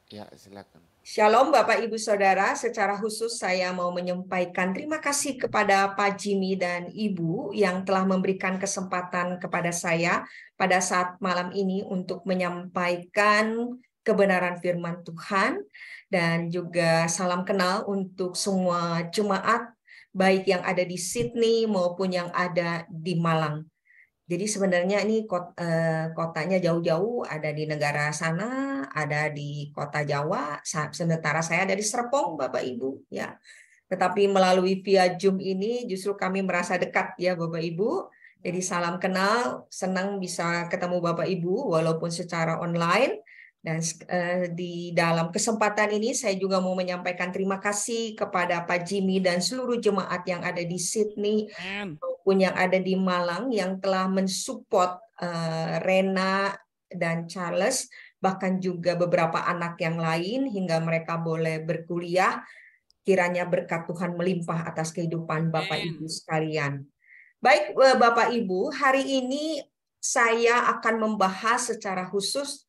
Ya, silakan. Shalom Bapak Ibu Saudara, secara khusus saya mau menyampaikan terima kasih kepada Pak Jimmy dan Ibu yang telah memberikan kesempatan kepada saya pada saat malam ini untuk menyampaikan kebenaran firman Tuhan, dan juga salam kenal untuk semua jemaat baik yang ada di Sydney maupun yang ada di Malang. Jadi sebenarnya ini kotanya jauh-jauh, ada di negara sana, ada di kota Jawa, sementara saya ada di Serpong, Bapak Ibu, ya. Tetapi melalui via Zoom ini justru kami merasa dekat ya Bapak Ibu. Jadi salam kenal, senang bisa ketemu Bapak Ibu walaupun secara online. Dan di dalam kesempatan ini saya juga mau menyampaikan terima kasih kepada Pak Jimmy dan seluruh jemaat yang ada di Sydney Amen. maupun yang ada di Malang yang telah mensupport Rena dan Charles, bahkan juga beberapa anak yang lain hingga mereka boleh berkuliah. Kiranya berkat Tuhan melimpah atas kehidupan Bapak Ibu Amen. sekalian. Baik, Bapak Ibu, hari ini saya akan membahas secara khusus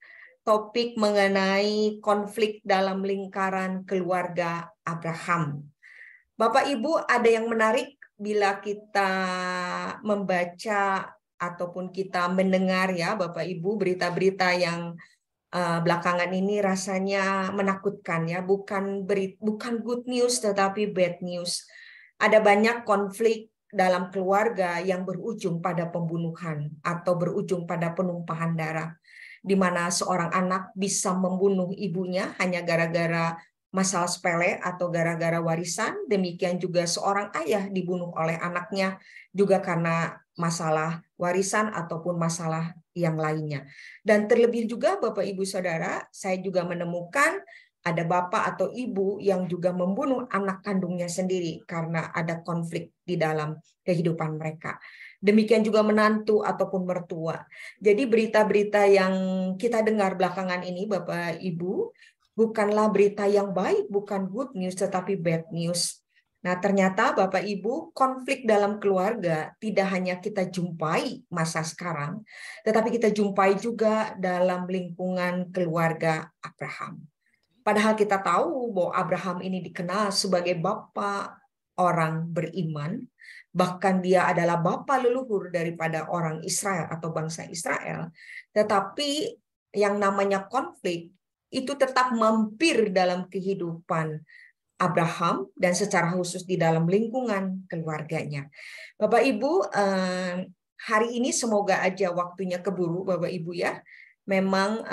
topik mengenai konflik dalam lingkaran keluarga Abraham. Bapak Ibu, ada yang menarik bila kita membaca ataupun kita mendengar ya Bapak Ibu berita-berita yang belakangan ini rasanya menakutkan ya, bukan good news tetapi bad news. Ada banyak konflik dalam keluarga yang berujung pada pembunuhan atau berujung pada penumpahan darah, di mana seorang anak bisa membunuh ibunya hanya gara-gara masalah sepele atau gara-gara warisan. Demikian juga seorang ayah dibunuh oleh anaknya juga karena masalah warisan ataupun masalah yang lainnya. Dan terlebih juga Bapak Ibu Saudara, saya juga menemukan ada bapak atau ibu yang juga membunuh anak kandungnya sendiri karena ada konflik di dalam kehidupan mereka. Demikian juga menantu ataupun mertua. Jadi berita-berita yang kita dengar belakangan ini Bapak Ibu bukanlah berita yang baik, bukan good news tetapi bad news. Nah, ternyata Bapak Ibu, konflik dalam keluarga tidak hanya kita jumpai masa sekarang, tetapi kita jumpai juga dalam lingkungan keluarga Abraham. Padahal kita tahu bahwa Abraham ini dikenal sebagai bapa orang beriman, bahkan dia adalah bapa leluhur daripada orang Israel atau bangsa Israel. Tetapi yang namanya konflik itu tetap mampir dalam kehidupan Abraham dan secara khusus di dalam lingkungan keluarganya. Bapak Ibu, hari ini semoga aja waktunya keburu Bapak Ibu ya. Memang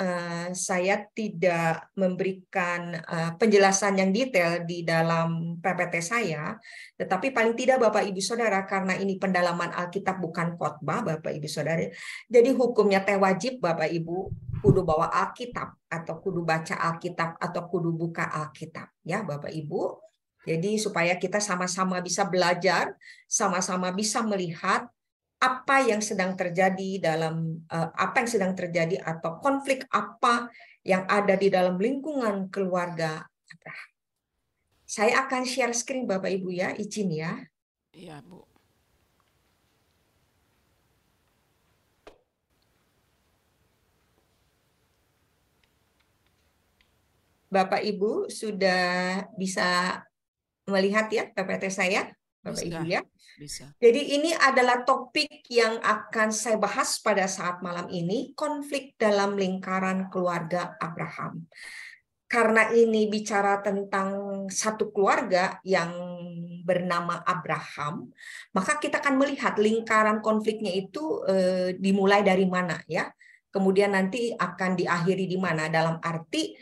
saya tidak memberikan penjelasan yang detail di dalam PPT saya, tetapi paling tidak Bapak Ibu Saudara, karena ini pendalaman Alkitab bukan khotbah Bapak Ibu Saudara, jadi hukumnya teh wajib Bapak Ibu kudu bawa Alkitab atau kudu baca Alkitab atau kudu buka Alkitab ya Bapak Ibu. Jadi supaya kita sama-sama bisa belajar, sama-sama bisa melihat apa yang sedang terjadi apa yang sedang terjadi atau konflik apa yang ada di dalam lingkungan keluarga Abraham. Saya akan share screen Bapak Ibu ya, izin ya. Iya, Bu. Bapak Ibu sudah bisa melihat ya PPT saya, Bapak Ibu Bisa. ya. Bisa. Jadi ini adalah topik yang akan saya bahas pada saat malam ini, konflik dalam lingkaran keluarga Abraham. Karena ini bicara tentang satu keluarga yang bernama Abraham, maka kita akan melihat lingkaran konfliknya itu dimulai dari mana ya. Kemudian nanti akan diakhiri di mana, dalam arti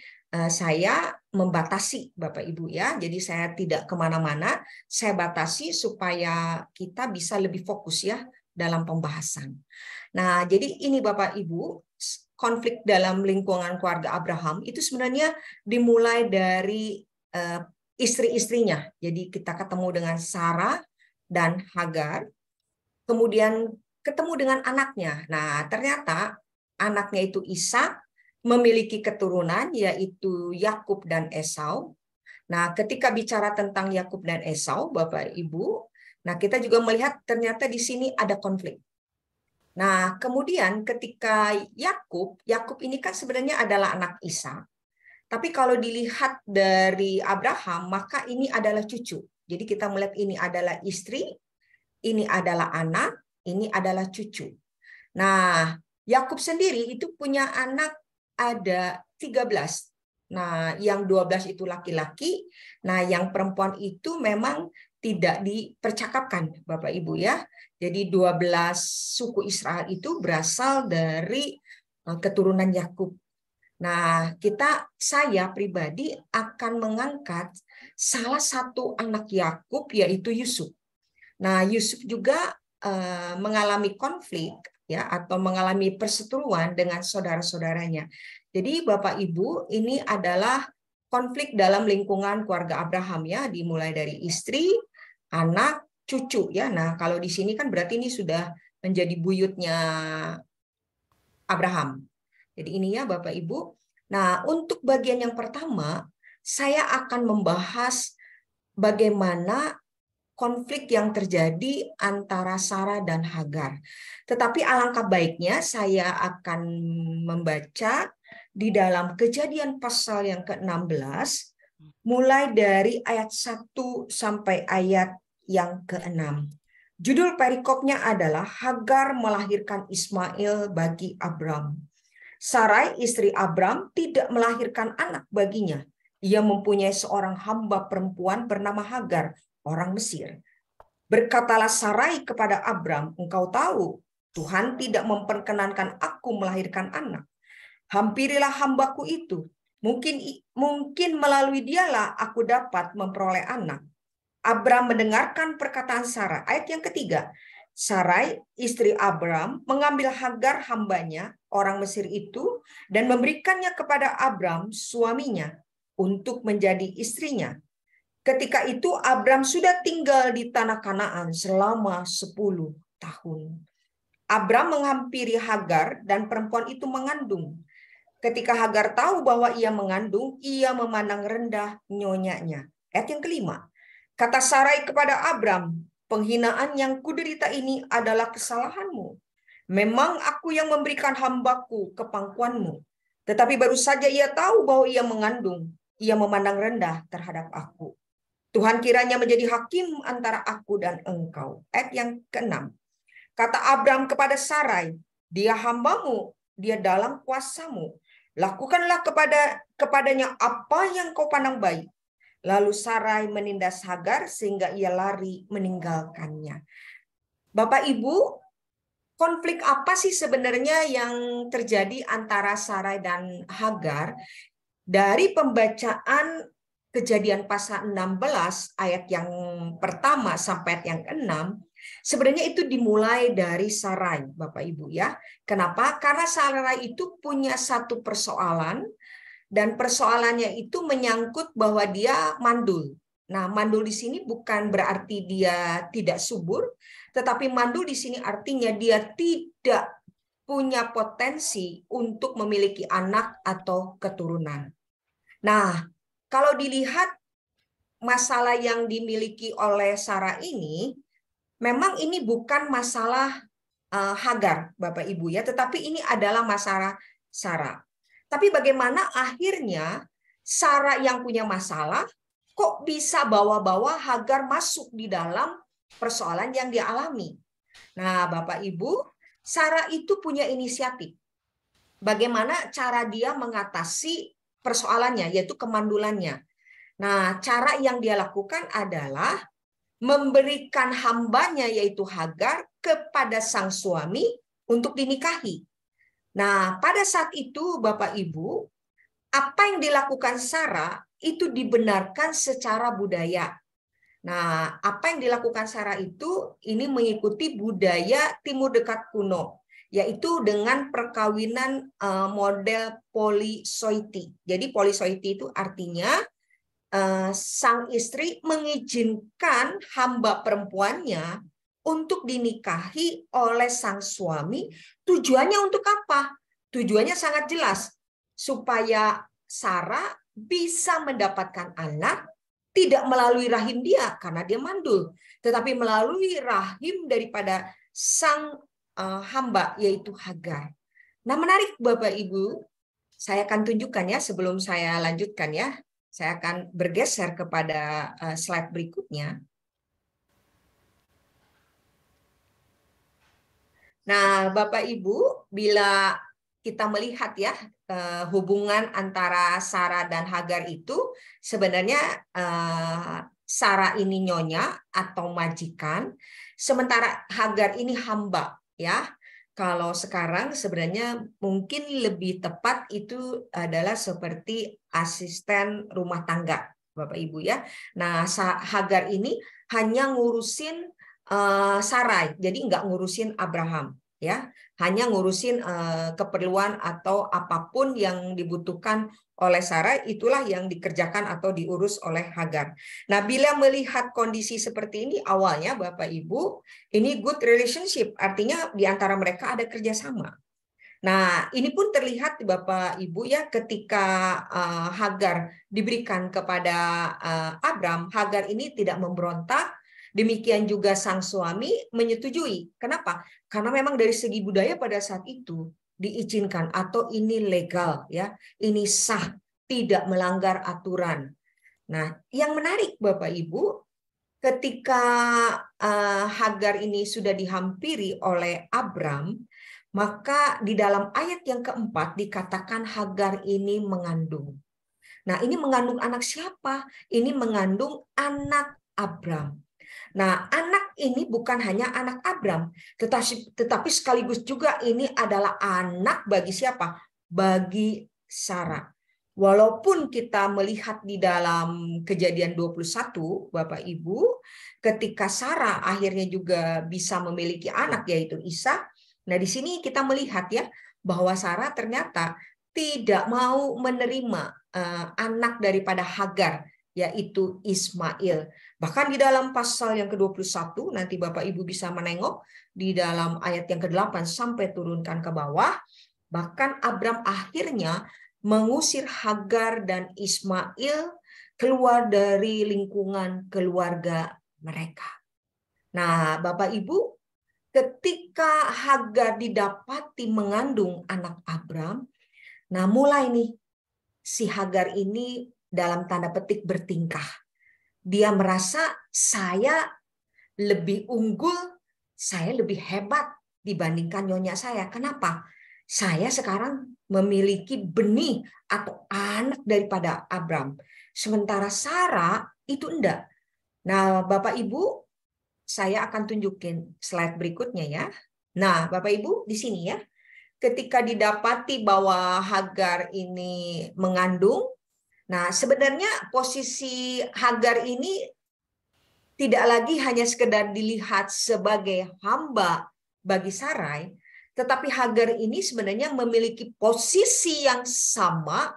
saya membatasi Bapak Ibu ya. Jadi saya tidak kemana-mana, saya batasi supaya kita bisa lebih fokus ya dalam pembahasan. Nah, jadi ini Bapak Ibu, konflik dalam lingkungan keluarga Abraham itu sebenarnya dimulai dari istri-istrinya. Jadi kita ketemu dengan Sarah dan Hagar, kemudian ketemu dengan anaknya. Nah, ternyata anaknya itu Ishak memiliki keturunan yaitu Yakub dan Esau. Nah, ketika bicara tentang Yakub dan Esau, Bapak Ibu, nah kita juga melihat ternyata di sini ada konflik. Nah, kemudian ketika Yakub ini kan sebenarnya adalah anak Ishak, Tapi kalau dilihat dari Abraham, maka ini adalah cucu. Jadi kita melihat ini adalah istri, ini adalah anak, ini adalah cucu. Nah, Yakub sendiri itu punya anak ada 13. Nah, yang 12 itu laki-laki. Nah, yang perempuan itu memang tidak dipercakapkan, Bapak Ibu ya. Jadi 12 suku Israel itu berasal dari keturunan Yakub. Nah, saya pribadi akan mengangkat salah satu anak Yakub yaitu Yusuf. Nah, Yusuf juga mengalami konflik ya atau mengalami perseteruan dengan saudara-saudaranya. Jadi Bapak Ibu, ini adalah konflik dalam lingkungan keluarga Abraham ya, dimulai dari istri, anak, cucu ya. Nah, kalau di sini kan berarti ini sudah menjadi buyutnya Abraham. Jadi ini ya Bapak Ibu. Nah, untuk bagian yang pertama, saya akan membahas bagaimana konflik yang terjadi antara Sarah dan Hagar. Tetapi alangkah baiknya saya akan membaca di dalam Kejadian pasal yang ke-16, mulai dari ayat 1 sampai ayat yang ke-6. Judul perikopnya adalah Hagar melahirkan Ismail bagi Abram. Sarai, istri Abram, tidak melahirkan anak baginya. Ia mempunyai seorang hamba perempuan bernama Hagar, orang Mesir. Berkatalah Sarai kepada Abram, engkau tahu, Tuhan tidak memperkenankan aku melahirkan anak. Hampirilah hambaku itu. Mungkin melalui dialah aku dapat memperoleh anak. Abram mendengarkan perkataan Sarah. Ayat yang ketiga. Sarai, istri Abram, mengambil Hagar hambanya, orang Mesir itu, dan memberikannya kepada Abram, suaminya, untuk menjadi istrinya. Ketika itu Abram sudah tinggal di tanah Kanaan selama 10 tahun. Abram menghampiri Hagar dan perempuan itu mengandung. Ketika Hagar tahu bahwa ia mengandung, ia memandang rendah nyonyanya. Ayat yang kelima. Kata Sarai kepada Abram, penghinaan yang kuderita ini adalah kesalahanmu. Memang aku yang memberikan hambaku ke pangkuanmu. Tetapi baru saja ia tahu bahwa ia mengandung. Ia memandang rendah terhadap aku. Tuhan kiranya menjadi hakim antara aku dan engkau. Ayat yang ke-6. Kata Abram kepada Sarai, dia hambamu, dia dalam kuasamu. Lakukanlah kepadanya apa yang kau pandang baik. Lalu Sarai menindas Hagar sehingga ia lari meninggalkannya. Bapak Ibu, konflik apa sih sebenarnya yang terjadi antara Sarai dan Hagar? Dari pembacaan Kejadian pasal 16 ayat yang pertama sampai ayat yang ke-6, sebenarnya itu dimulai dari Sarai, Bapak Ibu ya. Kenapa? Karena Sarai itu punya satu persoalan, dan persoalannya itu menyangkut bahwa dia mandul. Nah, mandul di sini bukan berarti dia tidak subur, tetapi mandul di sini artinya dia tidak punya potensi untuk memiliki anak atau keturunan. Nah, kalau dilihat masalah yang dimiliki oleh Sarah ini, memang ini bukan masalah Hagar, Bapak Ibu ya, tetapi ini adalah masalah Sarah. Tapi bagaimana akhirnya Sarah yang punya masalah kok bisa bawa-bawa Hagar masuk di dalam persoalan yang dia alami? Nah, Bapak Ibu, Sarah itu punya inisiatif. Bagaimana cara dia mengatasi persoalannya, yaitu kemandulannya. Nah, cara yang dia lakukan adalah memberikan hambanya, yaitu Hagar, kepada sang suami untuk dinikahi. Nah, pada saat itu, Bapak Ibu, apa yang dilakukan Sarah itu dibenarkan secara budaya. Nah, apa yang dilakukan Sarah itu ini mengikuti budaya Timur Dekat kuno, yaitu dengan perkawinan model polisoiti. Jadi polisoiti itu artinya sang istri mengizinkan hamba perempuannya untuk dinikahi oleh sang suami. Tujuannya untuk apa? Tujuannya sangat jelas, supaya Sarah bisa mendapatkan anak tidak melalui rahim dia karena dia mandul, tetapi melalui rahim daripada sang hamba, yaitu Hagar. Nah, menarik Bapak Ibu, Saya akan tunjukkan ya sebelum saya lanjutkan ya. Saya akan bergeser kepada slide berikutnya. Nah, Bapak Ibu, bila kita melihat ya hubungan antara Sarah dan Hagar itu sebenarnya Sarah ini nyonya atau majikan, sementara Hagar ini hamba ya. Kalau sekarang sebenarnya mungkin lebih tepat itu adalah seperti asisten rumah tangga, Bapak Ibu ya. Nah, Hagar ini hanya ngurusin Sarai, jadi nggak ngurusin Abraham ya, hanya ngurusin keperluan atau apapun yang dibutuhkan oleh Sarai, itulah yang dikerjakan atau diurus oleh Hagar. Nah, bila melihat kondisi seperti ini awalnya Bapak Ibu, ini good relationship, artinya di antara mereka ada kerjasama. Nah, ini pun terlihat Bapak Ibu ya ketika Hagar diberikan kepada Abram, Hagar ini tidak memberontak. Demikian juga sang suami menyetujui. Kenapa? Karena memang dari segi budaya pada saat itu diizinkan atau ini legal ya, ini sah, tidak melanggar aturan. Nah, yang menarik Bapak Ibu, ketika Hagar ini sudah dihampiri oleh Abram, maka di dalam ayat yang keempat dikatakan Hagar ini mengandung. Nah, ini mengandung anak siapa? Ini mengandung anak Abram. Nah, anak ini bukan hanya anak Abram, tetapi sekaligus juga ini adalah anak bagi siapa? Bagi Sarah. Walaupun kita melihat di dalam Kejadian 21, Bapak Ibu, ketika Sarah akhirnya juga bisa memiliki anak yaitu Ishak. Nah, di sini kita melihat ya bahwa Sarah ternyata tidak mau menerima anak daripada Hagar, yaitu Ismail. Bahkan di dalam pasal yang ke-21, nanti Bapak Ibu bisa menengok di dalam ayat yang ke-8 sampai turunkan ke bawah, bahkan Abram akhirnya mengusir Hagar dan Ismail keluar dari lingkungan keluarga mereka. Nah, Bapak Ibu, ketika Hagar didapati mengandung anak Abram, nah mulai nih si Hagar ini dalam tanda petik bertingkah. Dia merasa saya lebih unggul, saya lebih hebat dibandingkan nyonya saya. Kenapa? Saya sekarang memiliki benih atau anak daripada Abram. Sementara Sarah itu enggak. Nah, Bapak Ibu, saya akan tunjukin slide berikutnya ya. Nah, Bapak Ibu di sini ya. Ketika didapati bahwa Hagar ini mengandung, nah sebenarnya posisi Hagar ini tidak lagi hanya sekedar dilihat sebagai hamba bagi Sarai, tetapi Hagar ini sebenarnya memiliki posisi yang sama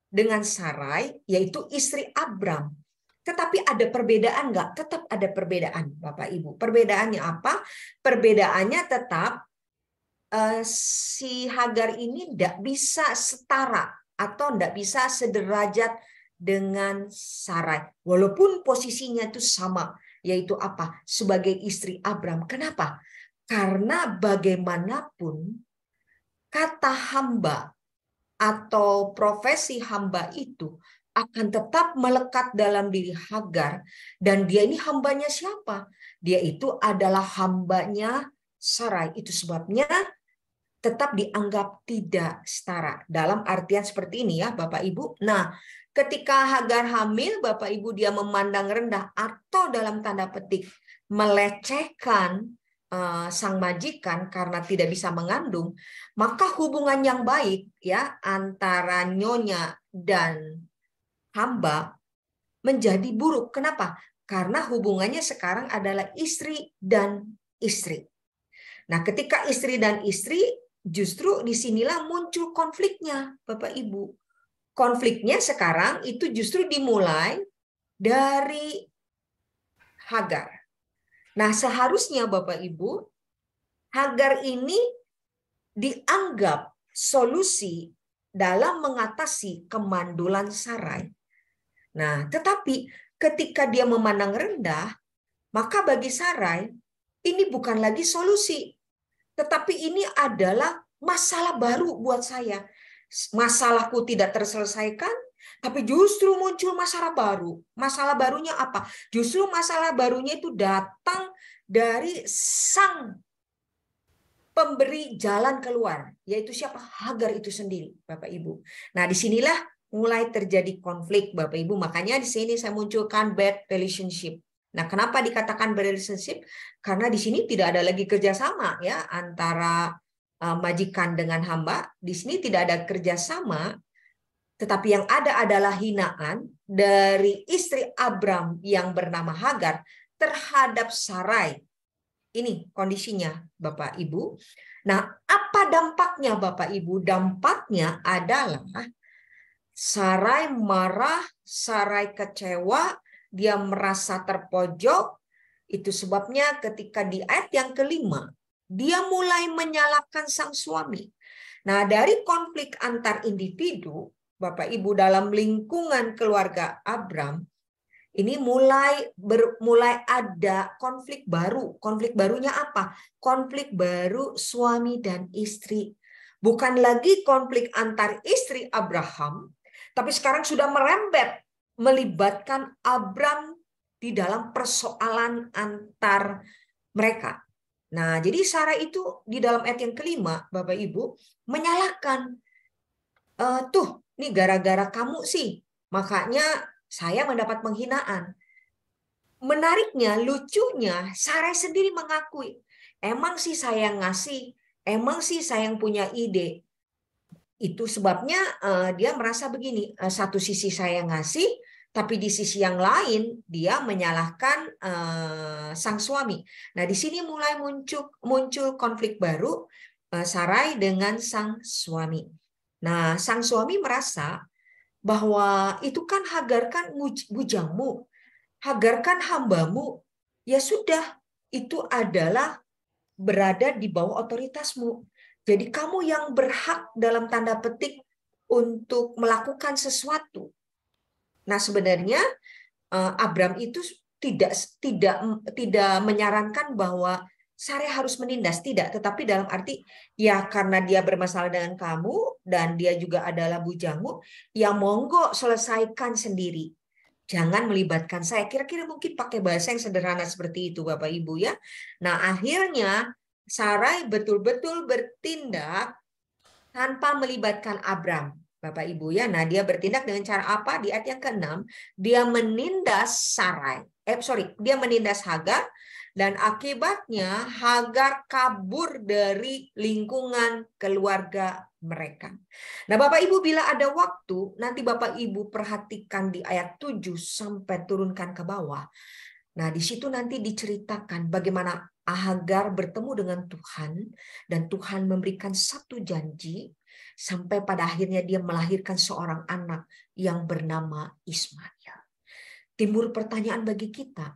dengan Sarai, yaitu istri Abram. Tetapi ada perbedaan nggak? Tetap ada perbedaan, Bapak Ibu. Perbedaannya apa? Perbedaannya tetap si Hagar ini tidak bisa setara atau tidak bisa sederajat dengan Sarai. Walaupun posisinya itu sama, yaitu apa? Sebagai istri Abram. Kenapa? Karena bagaimanapun kata hamba atau profesi hamba itu akan tetap melekat dalam diri Hagar, dan dia ini hambanya siapa? Dia itu adalah hambanya Sarai. Itu sebabnya tetap dianggap tidak setara. Dalam artian seperti ini ya Bapak Ibu. Nah, ketika Hagar hamil, Bapak Ibu dia memandang rendah atau dalam tanda petik melecehkan sang majikan karena tidak bisa mengandung, maka hubungan yang baik ya antara nyonya dan hamba menjadi buruk. Kenapa? Karena hubungannya sekarang adalah istri dan istri. Nah, ketika istri dan istri, justru disinilah muncul konfliknya, Bapak Ibu. Konfliknya sekarang itu justru dimulai dari Hagar. Nah, seharusnya Bapak Ibu, Hagar ini dianggap solusi dalam mengatasi kemandulan Sarai. Nah, tetapi ketika dia memandang rendah, maka bagi Sarai ini bukan lagi solusi, tetapi ini adalah masalah baru buat saya. masalahku tidak terselesaikan, tapi justru muncul masalah baru. Masalah barunya apa? Justru masalah barunya itu datang dari sang pemberi jalan keluar, yaitu siapa? Hagar itu sendiri, Bapak Ibu. Nah, disinilah mulai terjadi konflik, Bapak Ibu. Makanya di sini saya munculkan bad relationship. Nah, kenapa dikatakan bad relationship? Karena di sini tidak ada lagi kerjasama ya antara majikan dengan hamba. Di sini tidak ada kerjasama, tetapi yang ada adalah hinaan dari istri Abram yang bernama Hagar terhadap Sarai. Ini kondisinya, Bapak Ibu. Nah, apa dampaknya, Bapak Ibu? Dampaknya adalah Sarai marah, Sarai kecewa, dia merasa terpojok. Itu sebabnya ketika di ayat yang kelima, dia mulai menyalahkan sang suami. Nah, dari konflik antar individu, Bapak Ibu, dalam lingkungan keluarga Abram, ini mulai ada konflik baru. Konflik barunya apa? Konflik baru suami dan istri. Bukan lagi konflik antar istri Abraham, tapi sekarang sudah merembet melibatkan Abram di dalam persoalan antar mereka. Nah, jadi Sarah itu di dalam ayat yang kelima, Bapak Ibu, menyalahkan, tuh, ini gara-gara kamu sih, makanya saya mendapat penghinaan. Menariknya, lucunya, Sarai sendiri mengakui, emang sih saya yang ngasih, emang sih saya yang punya ide. Itu sebabnya dia merasa begini, satu sisi saya yang ngasih, tapi di sisi yang lain dia menyalahkan sang suami. Nah, di sini mulai muncul konflik baru Sarai dengan sang suami. Nah, sang suami merasa bahwa itu kan Hagar kan bujangmu, Hagar kan hambamu, ya sudah, itu adalah berada di bawah otoritasmu. Jadi kamu yang berhak dalam tanda petik untuk melakukan sesuatu. Nah, sebenarnya Abram itu tidak menyarankan bahwa Sarai harus menindas, tidak, tetapi dalam arti ya karena dia bermasalah dengan kamu dan dia juga adalah bujangmu, ya monggo selesaikan sendiri. Jangan melibatkan saya. Kira-kira mungkin pakai bahasa yang sederhana seperti itu, Bapak Ibu ya. Nah, akhirnya Sarai betul-betul bertindak tanpa melibatkan Abram, Bapak Ibu ya. Nah, dia bertindak dengan cara apa? Di ayat yang ke-6, dia menindas Sarai. Dia menindas Hagar, dan akibatnya Hagar kabur dari lingkungan keluarga mereka. Nah, Bapak Ibu, bila ada waktu, nanti Bapak Ibu perhatikan di ayat 7 sampai turunkan ke bawah. Nah, di situ nanti diceritakan bagaimana Hagar bertemu dengan Tuhan, dan Tuhan memberikan satu janji, sampai pada akhirnya dia melahirkan seorang anak yang bernama Ismail. Timbul pertanyaan bagi kita,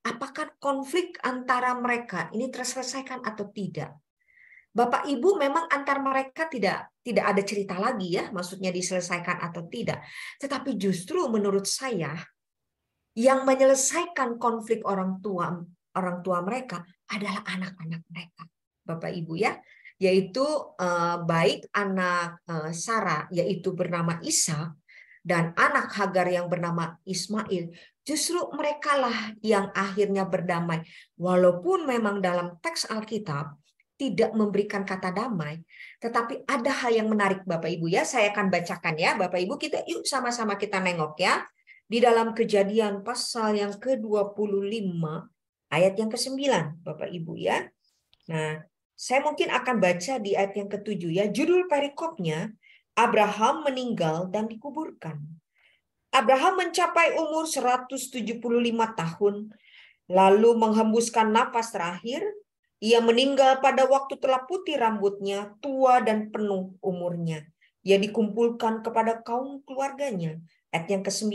apakah konflik antara mereka ini terselesaikan atau tidak? Bapak Ibu, memang antar mereka tidak ada cerita lagi ya, maksudnya diselesaikan atau tidak. Tetapi justru menurut saya yang menyelesaikan konflik orang tua mereka adalah anak-anak mereka, Bapak Ibu ya, yaitu baik anak Sarah yaitu bernama Ishak dan anak Hagar yang bernama Ismail. Justru merekalah yang akhirnya berdamai, walaupun memang dalam teks Alkitab tidak memberikan kata damai, tetapi ada hal yang menarik, Bapak Ibu ya. Saya akan bacakan ya, Bapak Ibu, kita yuk sama-sama kita nengok ya. Di dalam Kejadian pasal yang ke-25 ayat yang ke-9, Bapak Ibu ya. Nah, saya mungkin akan baca di ayat yang ke-7 ya. Judul perikopnya, Abraham meninggal dan dikuburkan. Abraham mencapai umur 175 tahun, lalu menghembuskan napas terakhir. Ia meninggal pada waktu telah putih rambutnya, tua dan penuh umurnya. Ia dikumpulkan kepada kaum keluarganya. Ayat yang ke-9.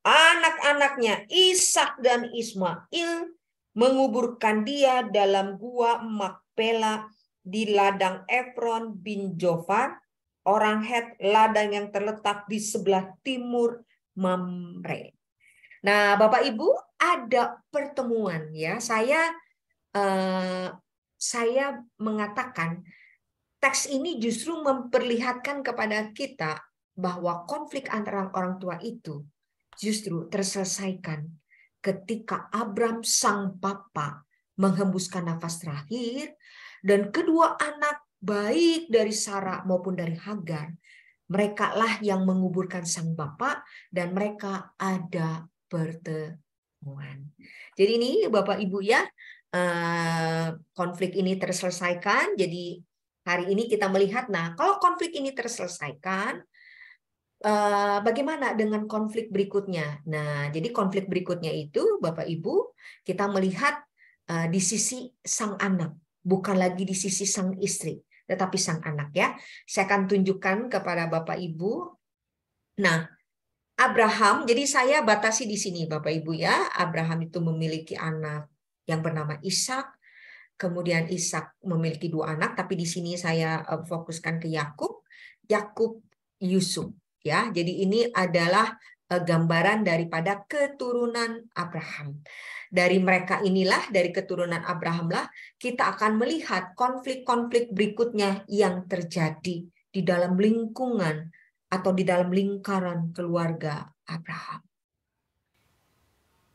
Anak-anaknya Ishak dan Ismail menguburkan dia dalam gua Makpela di ladang Efron bin Jofar, orang Het, ladang yang terletak di sebelah timur Mamre. Nah, Bapak Ibu, ada pertemuan ya. Saya mengatakan teks ini justru memperlihatkan kepada kita bahwa konflik antara orang tua itu justru terselesaikan ketika Abram sang bapa menghembuskan nafas terakhir dan kedua anak baik dari Sarah maupun dari Hagar, mereka lah yang menguburkan sang bapa dan mereka ada pertemuan. Jadi ini Bapak Ibu ya, konflik ini terselesaikan. Jadi hari ini kita melihat, nah kalau konflik ini terselesaikan, bagaimana dengan konflik berikutnya? Nah, jadi konflik berikutnya itu, Bapak Ibu, kita melihat di sisi sang anak, bukan lagi di sisi sang istri, tetapi sang anak ya. Saya akan tunjukkan kepada Bapak Ibu. Nah, Abraham, jadi saya batasi di sini, Bapak Ibu ya. Abraham itu memiliki anak yang bernama Ishak. Kemudian Ishak memiliki dua anak, tapi di sini saya fokuskan ke Yakub, Yusuf. Ya, jadi ini adalah gambaran daripada keturunan Abraham. Dari mereka inilah, dari keturunan Abraham lah, kita akan melihat konflik-konflik berikutnya yang terjadi di dalam lingkungan atau di dalam lingkaran keluarga Abraham.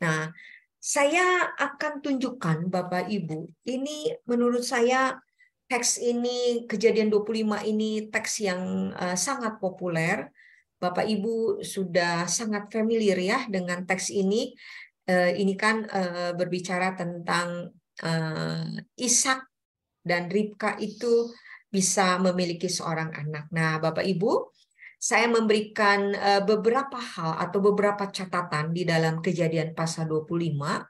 Nah, saya akan tunjukkan Bapak Ibu, ini menurut saya teks ini, Kejadian 25 ini teks yang sangat populer. Bapak Ibu sudah sangat familiar ya dengan teks ini. Ini kan berbicara tentang Ishak dan Ribka itu bisa memiliki seorang anak. Nah, Bapak Ibu, saya memberikan beberapa hal atau beberapa catatan di dalam Kejadian pasal 25.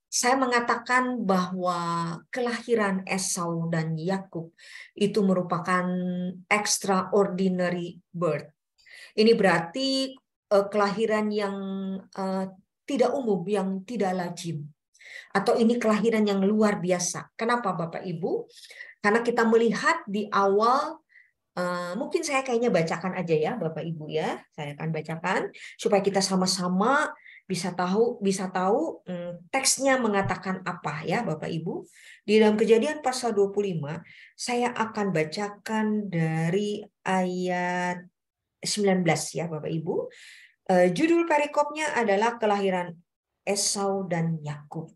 Saya mengatakan bahwa kelahiran Esau dan Yakub itu merupakan extraordinary birth. Ini berarti kelahiran yang tidak umum, yang tidak lazim. Atau ini kelahiran yang luar biasa. Kenapa Bapak Ibu? Karena kita melihat di awal, mungkin saya kayaknya bacakan aja ya Bapak Ibu ya. Saya akan bacakan supaya kita sama-sama bisa tahu teksnya mengatakan apa ya Bapak Ibu. Di dalam Kejadian pasal 25, saya akan bacakan dari ayat 19 ya Bapak Ibu. Judul perikopnya adalah kelahiran Esau dan Yakub.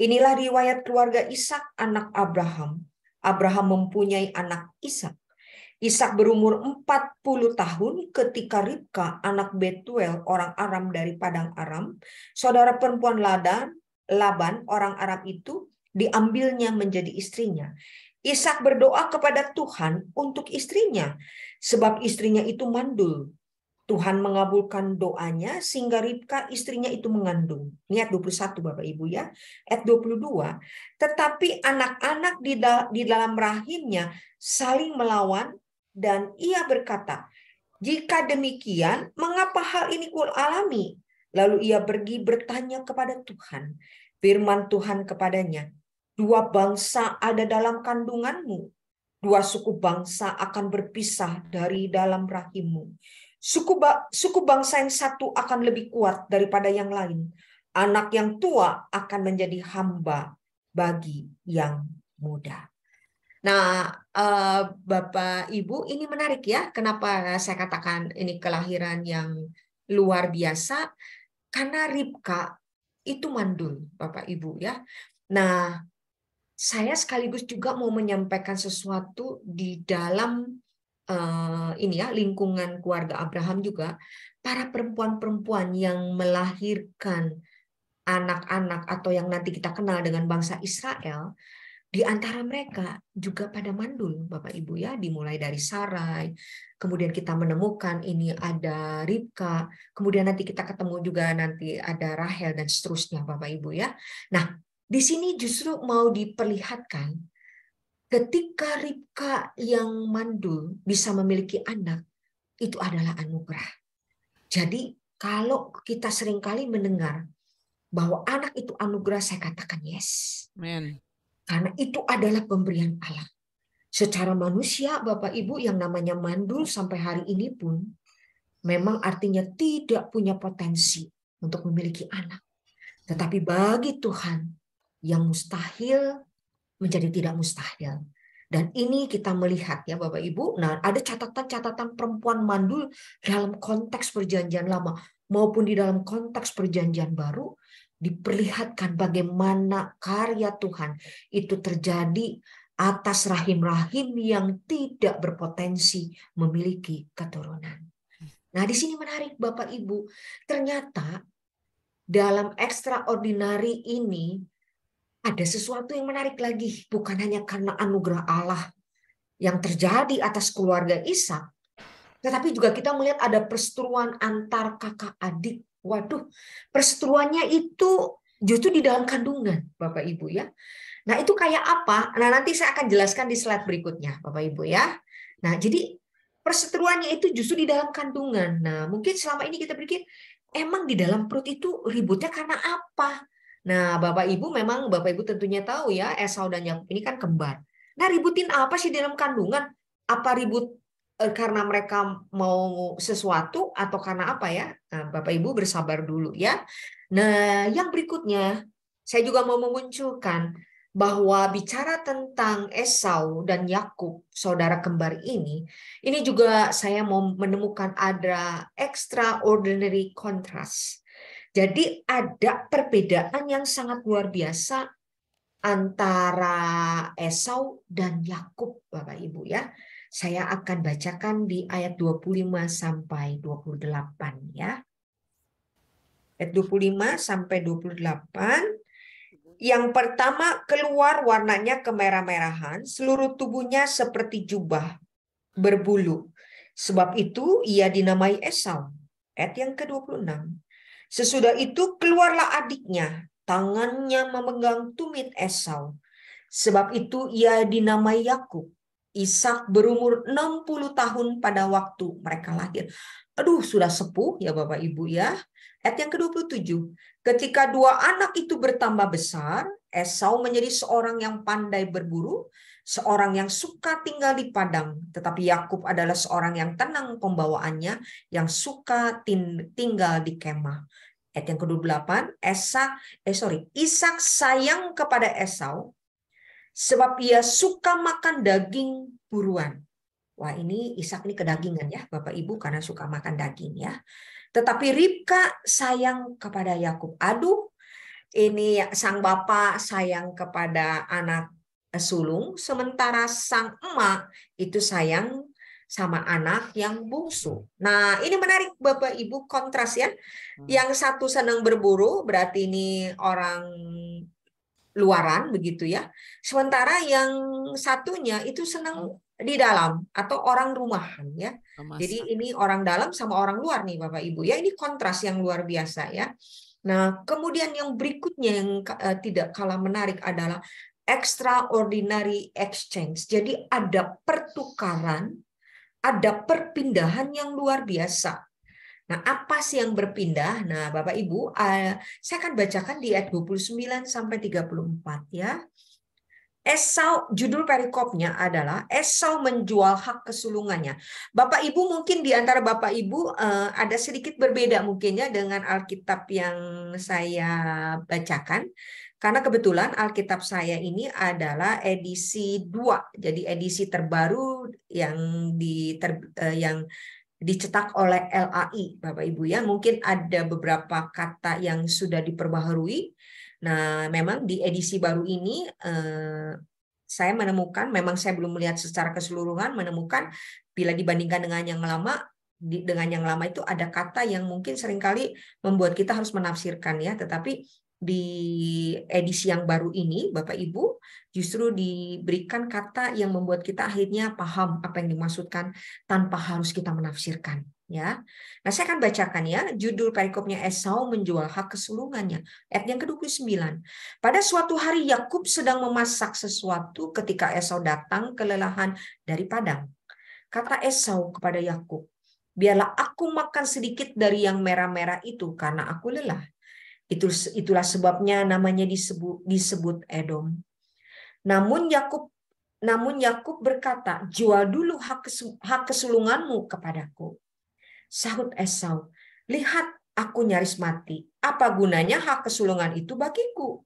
Inilah riwayat keluarga Ishak anak Abraham. Abraham mempunyai anak Ishak. Ishak berumur 40 tahun ketika Ribka anak Betuel orang Aram dari padang Aram, saudara perempuan Laban orang Aram itu, diambilnya menjadi istrinya. Ishak berdoa kepada Tuhan untuk istrinya, sebab istrinya itu mandul. Tuhan mengabulkan doanya sehingga Ribka istrinya itu mengandung. Ini ayat 21 Bapak Ibu ya. Ayat 22. Tetapi anak-anak di dalam rahimnya saling melawan dan ia berkata, jika demikian mengapa hal ini kualami? Lalu ia pergi bertanya kepada Tuhan. Firman Tuhan kepadanya, dua bangsa ada dalam kandunganmu. Dua suku bangsa akan berpisah dari dalam rahimmu. Suku bangsa yang satu akan lebih kuat daripada yang lain. Anak yang tua akan menjadi hamba bagi yang muda. Nah, Bapak Ibu, ini menarik ya. Kenapa saya katakan ini kelahiran yang luar biasa? Karena Ribka itu mandul, Bapak Ibu ya. Nah, saya sekaligus juga mau menyampaikan sesuatu di dalam ini ya, lingkungan keluarga Abraham juga, para perempuan-perempuan yang melahirkan anak-anak atau yang nanti kita kenal dengan bangsa Israel, di antara mereka juga pada mandul, Bapak Ibu ya, dimulai dari Sarai, kemudian kita menemukan ini ada Ribka, kemudian nanti kita ketemu juga nanti ada Rahel dan seterusnya, Bapak Ibu ya. Nah, di sini justru mau diperlihatkan ketika Ribka yang mandul bisa memiliki anak, itu adalah anugerah. Jadi kalau kita seringkali mendengar bahwa anak itu anugerah, saya katakan yes. Amen. Karena itu adalah pemberian Allah. Secara manusia, Bapak Ibu, yang namanya mandul sampai hari ini pun memang artinya tidak punya potensi untuk memiliki anak. Tetapi bagi Tuhan, yang mustahil menjadi tidak mustahil. Dan ini kita melihat ya Bapak Ibu, nah ada catatan-catatan perempuan mandul dalam konteks perjanjian lama maupun di dalam konteks perjanjian baru, diperlihatkan bagaimana karya Tuhan itu terjadi atas rahim-rahim yang tidak berpotensi memiliki keturunan. Nah, di sini menarik Bapak Ibu, ternyata dalam extraordinary ini ada sesuatu yang menarik lagi, bukan hanya karena anugerah Allah yang terjadi atas keluarga Ishak, tetapi juga kita melihat ada perseteruan antar kakak adik. Waduh, perseteruannya itu justru di dalam kandungan, Bapak Ibu ya. Nah, itu kayak apa? Nah, nanti saya akan jelaskan di slide berikutnya, Bapak Ibu ya. Nah, jadi perseteruannya itu justru di dalam kandungan. Nah, mungkin selama ini kita pikir, emang di dalam perut itu ributnya karena apa? Nah, Bapak Ibu memang Bapak Ibu tentunya tahu ya, Esau dan Yakub ini kan kembar. Nah, ributin apa sih di dalam kandungan? Apa ribut karena mereka mau sesuatu atau karena apa ya? Nah, Bapak Ibu bersabar dulu ya. Nah, yang berikutnya saya juga mau memunculkan bahwa bicara tentang Esau dan Yakub, saudara kembar ini juga saya mau menemukan ada extraordinary contrast. Jadi ada perbedaan yang sangat luar biasa antara Esau dan Yakub, Bapak Ibu ya. Saya akan bacakan di ayat 25 sampai 28 ya. Ayat 25 sampai 28. Yang pertama, keluar warnanya kemerah-merahan, seluruh tubuhnya seperti jubah berbulu. Sebab itu ia dinamai Esau. Ayat yang ke-26. Sesudah itu keluarlah adiknya, tangannya memegang tumit Esau. Sebab itu ia dinamai Yakub. Ishak berumur 60 tahun pada waktu mereka lahir. Aduh, sudah sepuh ya Bapak Ibu ya. Ayat yang ke-27. Ketika dua anak itu bertambah besar, Esau menjadi seorang yang pandai berburu, seorang yang suka tinggal di padang. Tetapi Yakub adalah seorang yang tenang pembawaannya, yang suka tinggal di kemah. Ayat yang ke-28, Ishak sayang kepada Esau, sebab ia suka makan daging buruan. Wah, ini Ishak ini kedagingan ya, Bapak Ibu, karena suka makan daging ya. Tetapi Ribka sayang kepada Yakub. Aduh, ini sang bapak sayang kepada anak sulung, sementara sang emak itu sayang sama anak yang bungsu. Nah, ini menarik Bapak Ibu, kontras ya. Yang satu senang berburu, berarti ini orang luaran begitu ya. Sementara yang satunya itu senang di dalam atau orang rumahan ya. Jadi ini orang dalam sama orang luar nih Bapak Ibu ya. Ini kontras yang luar biasa ya. Nah, kemudian yang berikutnya yang tidak kalah menarik adalah extraordinary exchange. Jadi ada pertukaran, ada perpindahan yang luar biasa. Nah, apa sih yang berpindah? Nah, Bapak Ibu, saya akan bacakan di ayat 29 sampai 34 ya. Esau, judul perikopnya adalah Esau menjual hak kesulungannya. Bapak Ibu mungkin di antara Bapak Ibu ada sedikit berbeda mungkin ya dengan Alkitab yang saya bacakan. Karena kebetulan Alkitab saya ini adalah edisi 2. Jadi edisi terbaru yang dicetak oleh LAI, Bapak Ibu ya. Mungkin ada beberapa kata yang sudah diperbaharui. Nah, memang di edisi baru ini saya menemukan, memang saya belum melihat secara keseluruhan, menemukan bila dibandingkan dengan yang lama itu ada kata yang mungkin seringkali membuat kita harus menafsirkan ya. Tetapi di edisi yang baru ini, Bapak Ibu, justru diberikan kata yang membuat kita akhirnya paham apa yang dimaksudkan tanpa harus kita menafsirkan. Ya, nah saya akan bacakan ya judul perikopnya Esau menjual hak kesulungannya. Ayat yang ke-29. Pada suatu hari Yakub sedang memasak sesuatu ketika Esau datang kelelahan dari padang. Kata Esau kepada Yakub, biarlah aku makan sedikit dari yang merah-merah itu karena aku lelah. Itulah sebabnya namanya disebut Edom. Namun Yakub berkata, jual dulu hak kesulunganmu kepadaku. Sahut Esau, lihat aku nyaris mati. Apa gunanya hak kesulungan itu bagiku?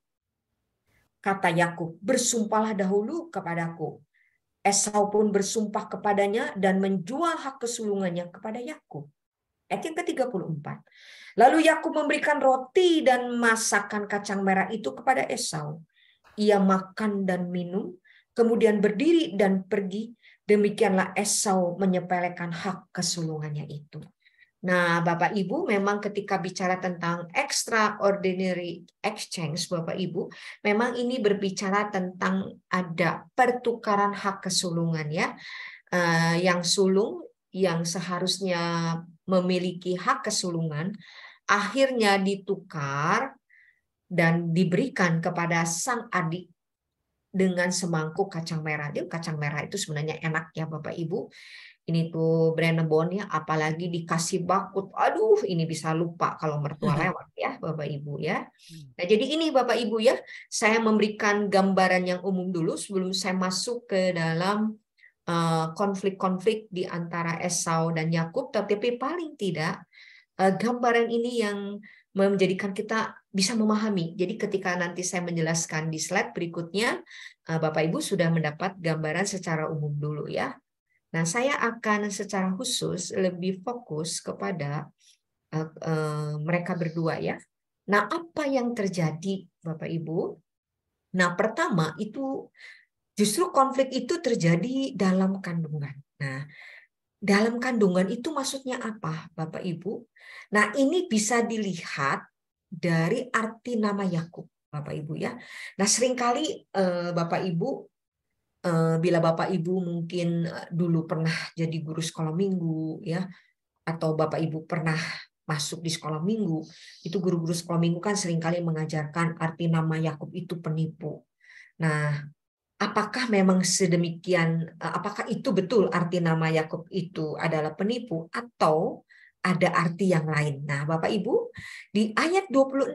Kata Yakub, bersumpahlah dahulu kepadaku. Esau pun bersumpah kepadanya dan menjual hak kesulungannya kepada Yakub. Ayat yang ke-34. Lalu Yakub memberikan roti dan masakan kacang merah itu kepada Esau. Ia makan dan minum, kemudian berdiri dan pergi. Demikianlah Esau menyepelekan hak kesulungannya itu. Nah, Bapak Ibu, memang ketika bicara tentang extraordinary exchange, Bapak Ibu, memang ini berbicara tentang ada pertukaran hak kesulungan ya. Yang sulung yang seharusnya memiliki hak kesulungan akhirnya ditukar dan diberikan kepada sang adik dengan semangkuk kacang merah. Dia kacang merah itu sebenarnya enak ya Bapak Ibu. Ini tuh Brennebon ya, apalagi dikasih bakut. Aduh, ini bisa lupa kalau mertua lewat ya, Bapak Ibu ya. Nah, jadi ini Bapak Ibu ya, saya memberikan gambaran yang umum dulu sebelum saya masuk ke dalam konflik-konflik di antara Esau dan Yakub, tapi paling tidak gambaran ini yang menjadikan kita bisa memahami. Jadi ketika nanti saya menjelaskan di slide berikutnya, Bapak Ibu sudah mendapat gambaran secara umum dulu ya. Nah, saya akan secara khusus lebih fokus kepada mereka berdua ya. Nah, apa yang terjadi Bapak Ibu? Nah, pertama itu justru konflik itu terjadi dalam kandungan. Nah, dalam kandungan itu maksudnya apa Bapak Ibu? Nah, ini bisa dilihat dari arti nama Yakub Bapak Ibu ya. Nah, seringkali Bapak Ibu bila Bapak Ibu mungkin dulu pernah jadi guru sekolah minggu ya, atau Bapak Ibu pernah masuk di sekolah minggu, itu guru-guru sekolah minggu kan seringkali mengajarkan arti nama Yakub itu penipu. Nah, apakah memang sedemikian, apakah itu betul arti nama Yakub itu adalah penipu atau ada arti yang lain? Nah, Bapak Ibu, di ayat 26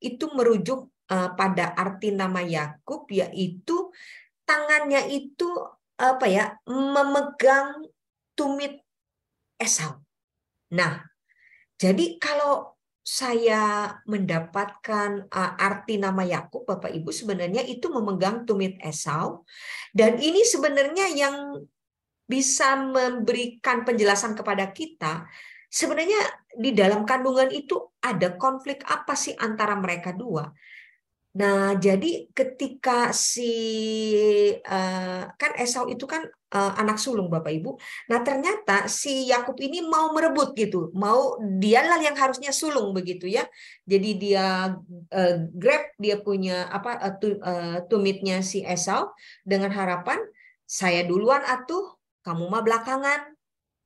itu merujuk pada arti nama Yakub, yaitu tangannya itu apa ya, memegang tumit Esau. Nah, jadi kalau saya mendapatkan arti nama Yakub, Bapak Ibu, sebenarnya itu memegang tumit Esau, dan ini sebenarnya yang bisa memberikan penjelasan kepada kita, sebenarnya di dalam kandungan itu ada konflik apa sih antara mereka dua. Nah, jadi ketika kan Esau itu kan anak sulung Bapak Ibu. Nah, ternyata si Yakub ini mau merebut gitu, mau dialah yang harusnya sulung begitu ya. Jadi dia grab, dia punya tumitnya si Esau dengan harapan saya duluan atuh, kamu mah belakangan.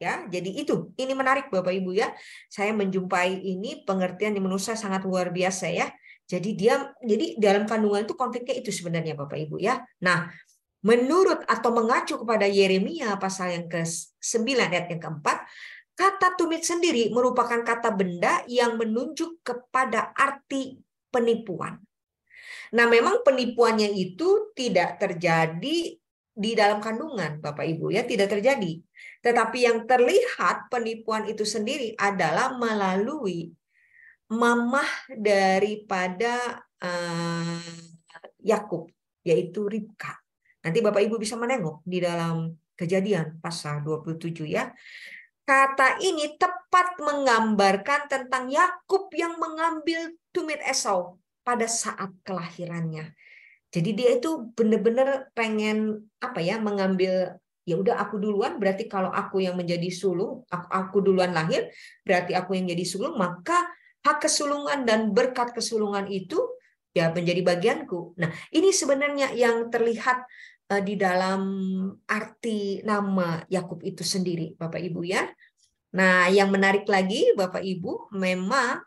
Ya, jadi ini menarik Bapak Ibu ya. Saya menjumpai ini pengertian yang menurut saya sangat luar biasa ya. Jadi dalam kandungan itu konfliknya itu sebenarnya Bapak Ibu ya. Nah, menurut atau mengacu kepada Yeremia pasal yang ke-9 ayat yang ke-4, kata tumit sendiri merupakan kata benda yang menunjuk kepada arti penipuan. Nah, memang penipuannya itu tidak terjadi di dalam kandungan, Bapak Ibu ya, tidak terjadi. Tetapi yang terlihat penipuan itu sendiri adalah melalui mamah daripada Yakub, yaitu Ribka. Nanti Bapak Ibu bisa menengok di dalam Kejadian pasal 27 ya. Kata ini tepat menggambarkan tentang Yakub yang mengambil tumit Esau pada saat kelahirannya. Jadi dia itu benar-benar pengen mengambil, ya udah aku duluan, berarti kalau aku yang menjadi sulung, aku duluan lahir, berarti aku yang jadi sulung, maka hak kesulungan dan berkat kesulungan itu ya menjadi bagianku. Nah, ini sebenarnya yang terlihat di dalam arti nama Yakub itu sendiri, Bapak Ibu ya. Nah, yang menarik lagi Bapak Ibu, memang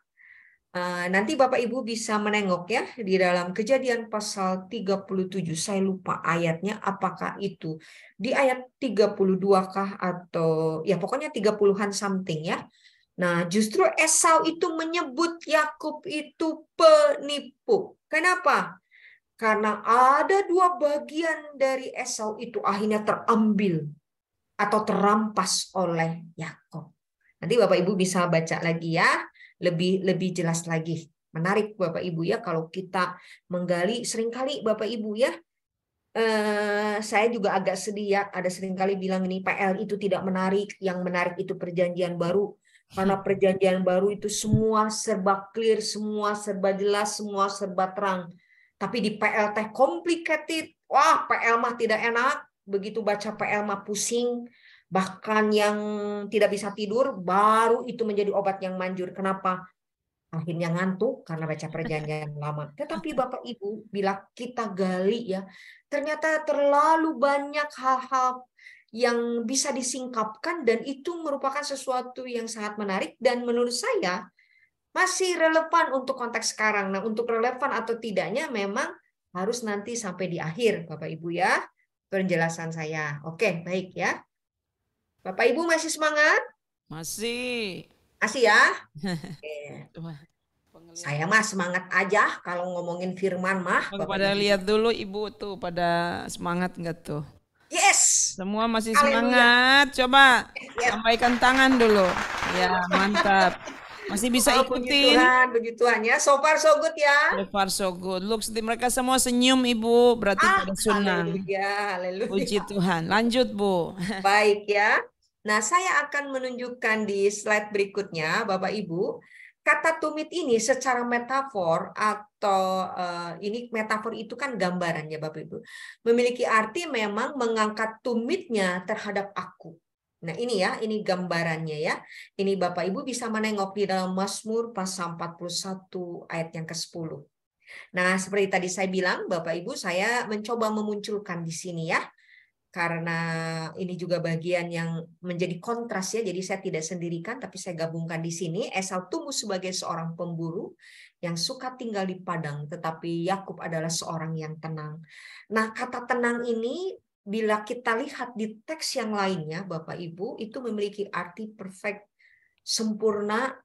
nanti Bapak Ibu bisa menengok ya di dalam Kejadian pasal 37. Saya lupa ayatnya apakah itu di ayat 32 kah atau ya pokoknya 30-an something ya. Nah, justru Esau itu menyebut Yakub itu penipu. Kenapa? Karena ada dua bagian dari Esau itu akhirnya terambil atau terampas oleh Yakub. Nanti Bapak Ibu bisa baca lagi ya, lebih jelas lagi. Menarik Bapak Ibu ya kalau kita menggali, seringkali Bapak Ibu ya, saya juga agak sedih ya, ada seringkali bilang ini PL itu tidak menarik, yang menarik itu perjanjian baru. Karena perjanjian baru itu semua serba clear, semua serba jelas, semua serba terang. Tapi di PL teh complicated. Wah, PL mah tidak enak. Begitu baca PL mah pusing. Bahkan yang tidak bisa tidur, baru itu menjadi obat yang manjur. Kenapa? Akhirnya ngantuk karena baca perjanjian lama. Tetapi Bapak Ibu, bila kita gali ya, ternyata terlalu banyak hal-hal yang bisa disingkapkan dan itu merupakan sesuatu yang sangat menarik dan menurut saya masih relevan untuk konteks sekarang. Nah, untuk relevan atau tidaknya memang harus nanti sampai di akhir, Bapak Ibu ya, penjelasan saya. Oke, baik ya. Bapak Ibu masih semangat? Masih. Masih ya? Oke. Wah, penglihatan. Saya mah semangat aja kalau ngomongin firman mah, Bapak Pada Ibu. lihat dulu ibu tuh pada semangat nggak tuh? Yes, Semua masih haleluya. semangat. Coba Yes. lambaikan tangan dulu. Ya, mantap. Masih bisa Oh, puji ikutin. Tuhan, puji Tuhan ya. So far so good ya. So far so good. Looks mereka semua senyum ibu. Berarti Ah, pada senang. haleluya, haleluya. Puji Tuhan. Lanjut bu. Baik ya. Nah, saya akan menunjukkan di slide berikutnya, Bapak Ibu, kata tumit ini secara metafor atau ini metafor itu kan gambarannya, Bapak Ibu, memiliki arti memang mengangkat tumitnya terhadap aku. Nah, ini ya, ini gambarannya ya. Ini Bapak Ibu bisa menengok di dalam Mazmur pasal 41 ayat yang ke-10. Nah, seperti tadi saya bilang, Bapak Ibu, saya mencoba memunculkan di sini ya. Karena ini juga bagian yang menjadi kontras ya, jadi saya tidak sendirikan, tapi saya gabungkan di sini. Esau tumbuh sebagai seorang pemburu yang suka tinggal di padang, tetapi Yakub adalah seorang yang tenang. Nah, kata tenang ini bila kita lihat di teks yang lainnya, Bapak Ibu, itu memiliki arti perfect, sempurna,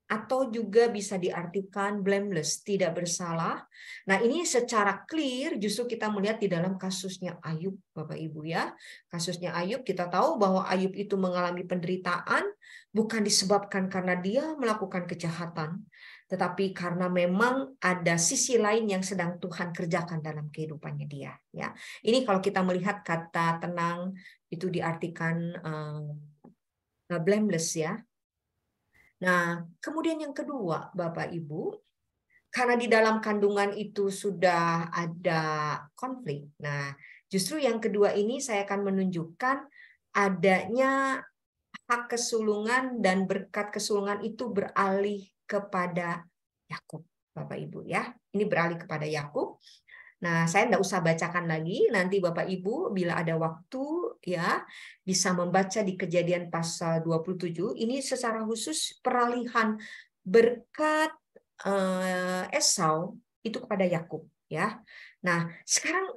atau juga bisa diartikan blameless, tidak bersalah. Nah, ini secara clear justru kita melihat di dalam kasusnya Ayub, Bapak Ibu ya. Kasusnya Ayub, kita tahu bahwa Ayub itu mengalami penderitaan bukan disebabkan karena dia melakukan kejahatan, tetapi karena memang ada sisi lain yang sedang Tuhan kerjakan dalam kehidupannya dia. Ya, ini kalau kita melihat kata tenang itu diartikan blameless ya. Nah, kemudian yang kedua, Bapak Ibu, karena di dalam kandungan itu sudah ada konflik. Nah, justru yang kedua ini saya akan menunjukkan adanya hak kesulungan dan berkat kesulungan itu beralih kepada Yakub, Bapak Ibu ya. Ini beralih kepada Yakub. Nah, saya tidak usah bacakan lagi. Nanti Bapak Ibu bila ada waktu ya bisa membaca di Kejadian pasal 27. Ini secara khusus peralihan berkat Esau itu kepada Yakub ya. Nah, sekarang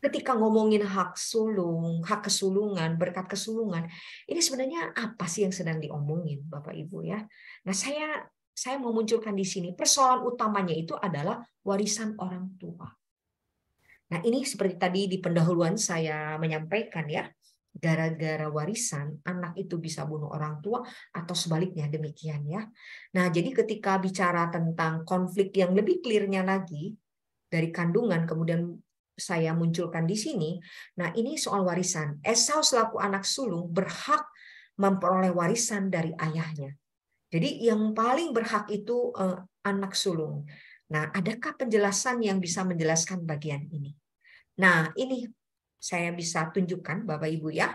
ketika ngomongin hak sulung, hak kesulungan, berkat kesulungan, ini sebenarnya apa sih yang sedang diomongin Bapak Ibu ya? Nah, saya mau munculkan di sini persoalan utamanya itu adalah warisan orang tua. Nah, ini seperti tadi di pendahuluan saya menyampaikan ya, gara-gara warisan anak itu bisa bunuh orang tua atau sebaliknya demikian ya. Nah, jadi ketika bicara tentang konflik yang lebih clear-nya lagi dari kandungan kemudian saya munculkan di sini. Nah, ini soal warisan. Esau selaku anak sulung berhak memperoleh warisan dari ayahnya. Jadi yang paling berhak itu anak sulung. Nah, adakah penjelasan yang bisa menjelaskan bagian ini? Nah, ini saya bisa tunjukkan Bapak Ibu ya.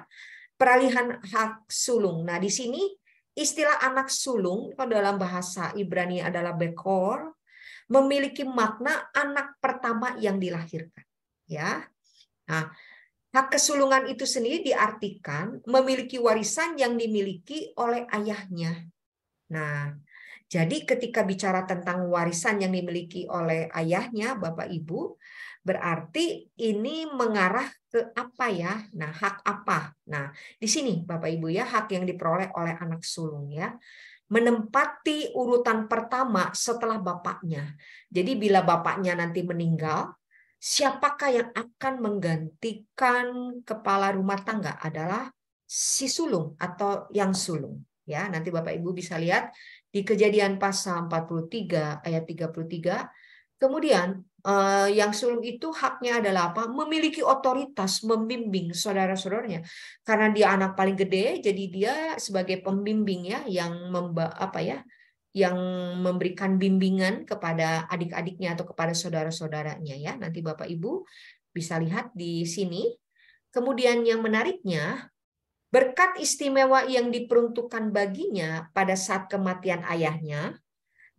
Peralihan hak sulung. Nah, di sini istilah anak sulung dalam bahasa Ibrani adalah bekor, memiliki makna anak pertama yang dilahirkan. Ya. Nah, hak kesulungan itu sendiri diartikan memiliki warisan yang dimiliki oleh ayahnya. Nah, jadi ketika bicara tentang warisan yang dimiliki oleh ayahnya, Bapak Ibu, berarti ini mengarah ke apa ya? Nah, hak apa? Nah, di sini Bapak Ibu ya, hak yang diperoleh oleh anak sulung ya. Menempati urutan pertama setelah bapaknya. Jadi bila bapaknya nanti meninggal, siapakah yang akan menggantikan kepala rumah tangga adalah si sulung atau yang sulung. Ya, nanti Bapak Ibu bisa lihat di Kejadian pasal 43 ayat 33. Kemudian Yang sulung itu haknya adalah apa? Memiliki otoritas membimbing saudara-saudaranya. Karena dia anak paling gede, jadi dia sebagai pembimbing ya, yang yang memberikan bimbingan kepada adik-adiknya atau kepada saudara-saudaranya ya. Nanti Bapak Ibu bisa lihat di sini. Kemudian yang menariknya, berkat istimewa yang diperuntukkan baginya pada saat kematian ayahnya,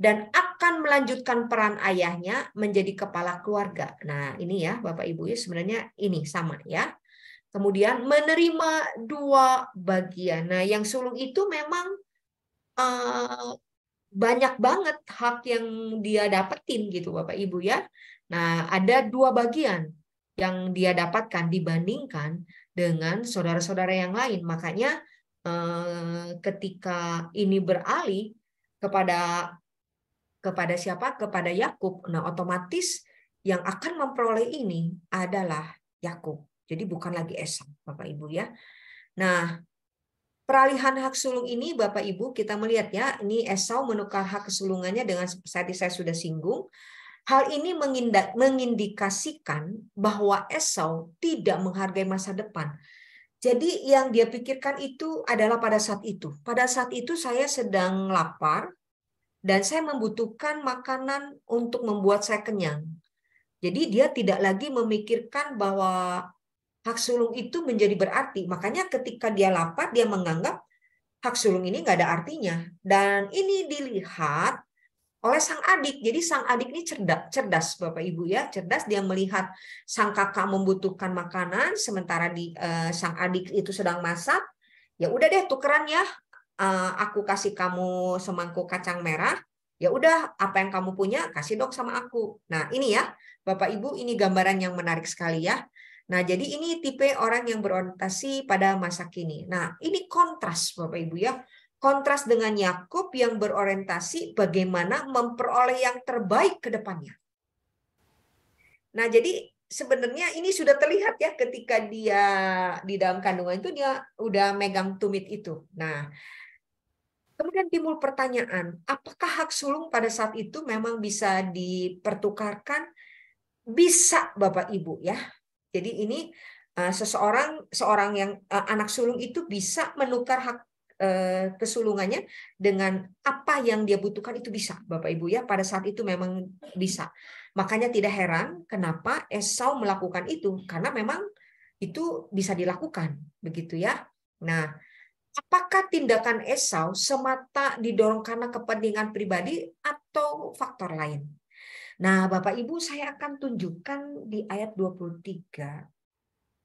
dan akan melanjutkan peran ayahnya menjadi kepala keluarga. Nah, ini ya Bapak Ibu ya, sebenarnya ini sama ya. Kemudian menerima dua bagian. Nah, yang sulung itu memang banyak banget hak yang dia dapetin gitu Bapak Ibu ya. Nah, ada dua bagian yang dia dapatkan dibandingkan dengan saudara-saudara yang lain. Makanya ketika ini beralih kepada siapa? Kepada Yakub. Nah, otomatis yang akan memperoleh ini adalah Yakub. Jadi bukan lagi Esau, Bapak Ibu ya. Nah, peralihan hak sulung ini Bapak Ibu kita melihat ya, ini Esau menukar hak kesulungannya dengan tadi saya sudah singgung. Hal ini mengindikasikan bahwa Esau tidak menghargai masa depan. Jadi yang dia pikirkan itu adalah pada saat itu. Pada saat itu saya sedang lapar, dan saya membutuhkan makanan untuk membuat saya kenyang. Jadi dia tidak lagi memikirkan bahwa hak sulung itu menjadi berarti. Makanya ketika dia lapar, dia menganggap hak sulung ini nggak ada artinya. Dan ini dilihat oleh sang adik. Jadi sang adik ini cerdas Bapak Ibu ya. Cerdas, dia melihat sang kakak membutuhkan makanan, sementara sang adik itu sedang masak. Ya udah deh, tukeran ya. Aku kasih kamu semangkuk kacang merah, ya udah apa yang kamu punya kasih dong sama aku. Nah ini ya Bapak Ibu, ini gambaran yang menarik sekali ya. Nah jadi ini tipe orang yang berorientasi pada masa kini. Nah ini kontras Bapak Ibu ya, kontras dengan Yakub yang berorientasi bagaimana memperoleh yang terbaik ke depannya. Nah jadi sebenarnya ini sudah terlihat ya ketika dia di dalam kandungan itu dia udah megang tumit itu. Nah kemudian timbul pertanyaan, apakah hak sulung pada saat itu memang bisa dipertukarkan? Bisa Bapak Ibu ya. Jadi ini seorang yang anak sulung itu bisa menukar hak kesulungannya dengan apa yang dia butuhkan, itu bisa Bapak Ibu ya, pada saat itu memang bisa. Makanya tidak heran kenapa Esau melakukan itu, karena memang itu bisa dilakukan begitu ya. Nah, apakah tindakan Esau semata didorong karena kepentingan pribadi atau faktor lain? Nah, Bapak Ibu, saya akan tunjukkan di ayat 23.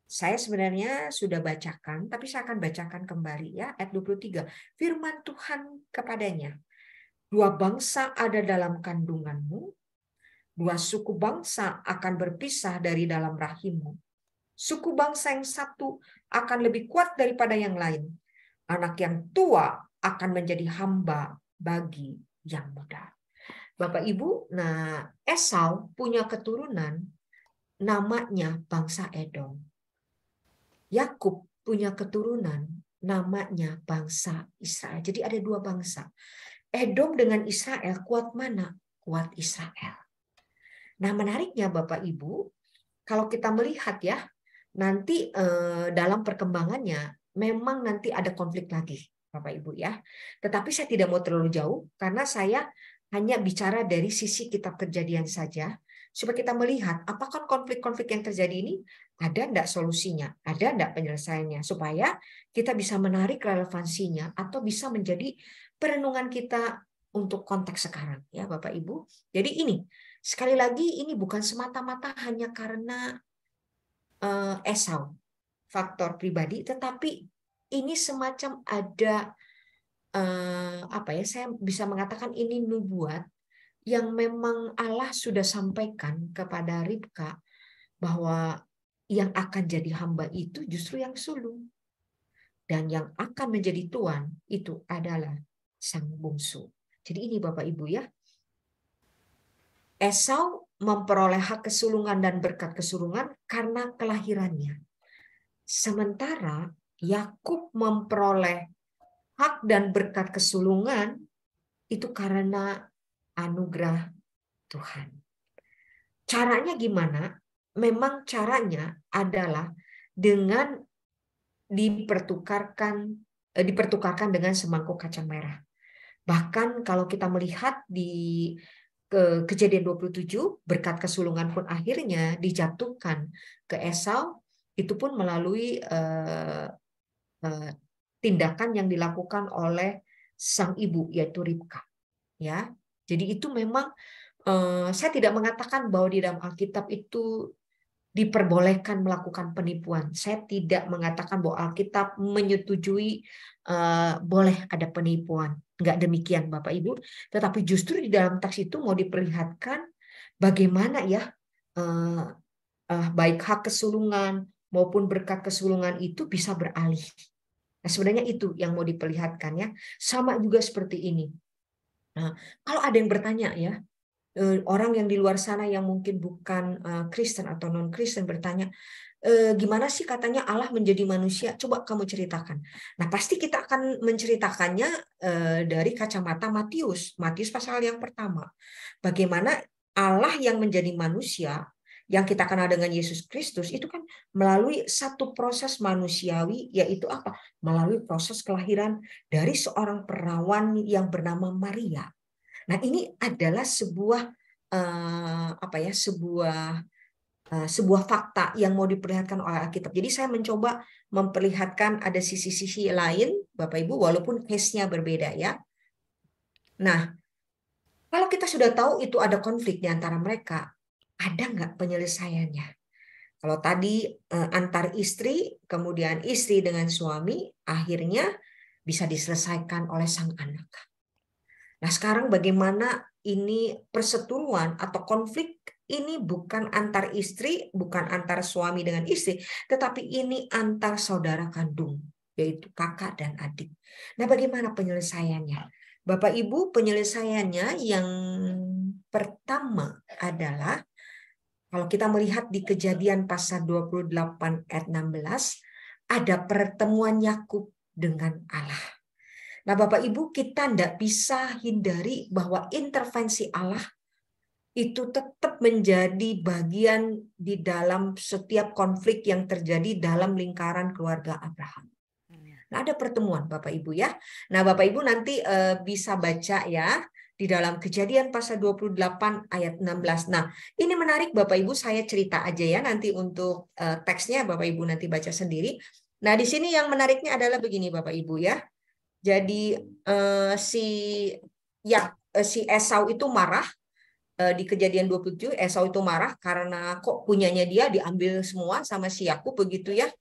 Saya sebenarnya sudah bacakan, tapi saya akan bacakan kembali ya, ayat 23. Firman Tuhan kepadanya, dua bangsa ada dalam kandunganmu, dua suku bangsa akan berpisah dari dalam rahimmu. Suku bangsa yang satu akan lebih kuat daripada yang lain. Anak yang tua akan menjadi hamba bagi yang muda. Bapak Ibu, nah Esau punya keturunan namanya bangsa Edom. Yakub punya keturunan namanya bangsa Israel. Jadi ada dua bangsa. Edom dengan Israel, kuat mana? Kuat Israel. Nah menariknya Bapak Ibu, kalau kita melihat ya, nanti dalam perkembangannya memang nanti ada konflik lagi Bapak Ibu ya. Tetapi saya tidak mau terlalu jauh karena saya hanya bicara dari sisi kitab Kejadian saja, supaya kita melihat apakah konflik-konflik yang terjadi ini ada enggak solusinya, ada enggak penyelesaiannya, supaya kita bisa menarik relevansinya atau bisa menjadi perenungan kita untuk konteks sekarang ya Bapak Ibu. Jadi ini sekali lagi ini bukan semata-mata hanya karena Esau, faktor pribadi, tetapi ini semacam ada saya bisa mengatakan ini nubuat yang memang Allah sudah sampaikan kepada Ribka bahwa yang akan jadi hamba itu justru yang sulung, dan yang akan menjadi tuan itu adalah sang bungsu. Jadi ini Bapak Ibu ya, Esau memperoleh hak kesulungan dan berkat kesulungan karena kelahirannya. Sementara Yakub memperoleh hak dan berkat kesulungan itu karena anugerah Tuhan. Caranya gimana? Memang caranya adalah dengan dipertukarkan dengan semangkuk kacang merah. Bahkan kalau kita melihat di Kejadian 27, berkat kesulungan pun akhirnya dijatuhkan ke Esau, itu pun melalui tindakan yang dilakukan oleh sang ibu, yaitu Ribka. Ya, jadi itu memang saya tidak mengatakan bahwa di dalam Alkitab itu diperbolehkan melakukan penipuan. Saya tidak mengatakan bahwa Alkitab menyetujui boleh ada penipuan. Enggak demikian Bapak Ibu. Tetapi justru di dalam teks itu mau diperlihatkan bagaimana ya baik hak kesulungan maupun berkat kesulungan itu bisa beralih. Nah, sebenarnya itu yang mau diperlihatkan ya. Sama juga seperti ini. Nah, kalau ada yang bertanya ya, orang yang di luar sana yang mungkin bukan Kristen atau non-Kristen bertanya, gimana sih katanya Allah menjadi manusia? Coba kamu ceritakan. Nah, pasti kita akan menceritakannya dari kacamata Matius. Matius pasal yang pertama. Bagaimana Allah yang menjadi manusia, yang kita kenal dengan Yesus Kristus, itu kan melalui satu proses manusiawi, yaitu apa? Melalui proses kelahiran dari seorang perawan yang bernama Maria. Nah, ini adalah sebuah sebuah fakta yang mau diperlihatkan oleh Alkitab. Jadi saya mencoba memperlihatkan ada sisi-sisi lain, Bapak Ibu, walaupun case-nya berbeda ya. Nah, kalau kita sudah tahu itu ada konflik di antara mereka, ada nggak penyelesaiannya? Kalau tadi antar istri, kemudian istri dengan suami, akhirnya bisa diselesaikan oleh sang anak. Nah, sekarang bagaimana ini perseteruan atau konflik ini bukan antar istri, bukan antar suami dengan istri, tetapi ini antar saudara kandung, yaitu kakak dan adik. Nah, bagaimana penyelesaiannya? Bapak Ibu, penyelesaiannya yang pertama adalah kalau kita melihat di Kejadian pasal 28 ayat 16, ada pertemuan Yakub dengan Allah. Nah, Bapak Ibu, kita tidak bisa hindari bahwa intervensi Allah itu tetap menjadi bagian di dalam setiap konflik yang terjadi dalam lingkaran keluarga Abraham. Nah, ada pertemuan Bapak Ibu ya. Nah, Bapak Ibu nanti bisa baca ya di dalam Kejadian pasal 28 ayat 16. Nah, ini menarik Bapak Ibu, saya cerita aja ya nanti untuk teksnya Bapak Ibu nanti baca sendiri. Nah, di sini yang menariknya adalah begini Bapak Ibu ya. Jadi si Esau itu marah di Kejadian 27. Esau itu marah karena kok punyanya dia diambil semua sama si Yakub begitu ya.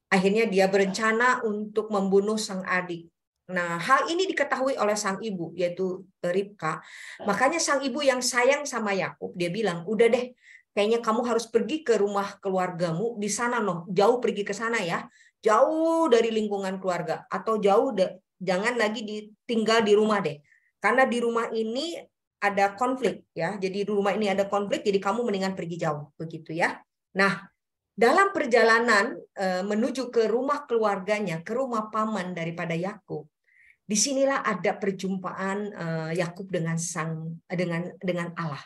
Akhirnya dia berencana untuk membunuh sang adik. Nah, hal ini diketahui oleh sang ibu, yaitu Ribka. Makanya sang ibu yang sayang sama Yakub, dia bilang, udah deh, kayaknya kamu harus pergi ke rumah keluargamu di sana, noh, jauh pergi ke sana ya, jauh dari lingkungan keluarga, atau jangan lagi tinggal di rumah deh, karena di rumah ini ada konflik ya. Jadi di rumah ini ada konflik, jadi kamu mendingan pergi jauh, begitu ya. Nah, dalam perjalanan menuju ke rumah keluarganya, ke rumah paman daripada Yakub, disinilah ada perjumpaan Yakub dengan Allah.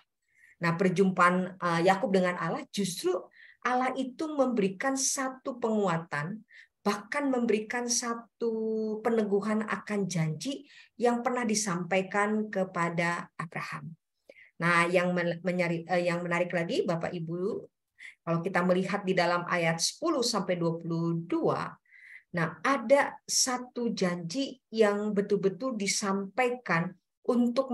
Nah, perjumpaan Yakub dengan Allah, justru Allah itu memberikan satu penguatan, bahkan memberikan satu peneguhan akan janji yang pernah disampaikan kepada Abraham. Nah, yang menarik lagi Bapak Ibu, kalau kita melihat di dalam ayat 10 sampai 22, nah ada satu janji yang betul-betul disampaikan untuk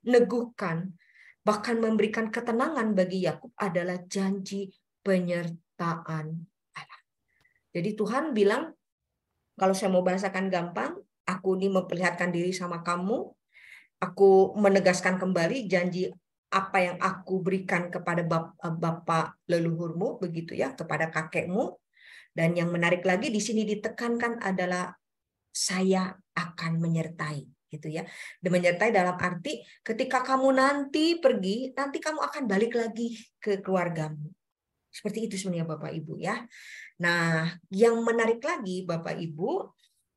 meneguhkan, bahkan memberikan ketenangan bagi Yakub adalah janji penyertaan Allah. Jadi Tuhan bilang, kalau saya mau bahasakan gampang, aku ini memperlihatkan diri sama kamu, aku menegaskan kembali janji apa yang aku berikan kepada bapak leluhurmu, begitu ya, kepada kakekmu. Dan yang menarik lagi di sini ditekankan adalah saya akan menyertai, gitu ya. Dan menyertai dalam arti ketika kamu nanti pergi, nanti kamu akan balik lagi ke keluargamu. Seperti itu sebenarnya Bapak Ibu ya. Nah, yang menarik lagi Bapak Ibu,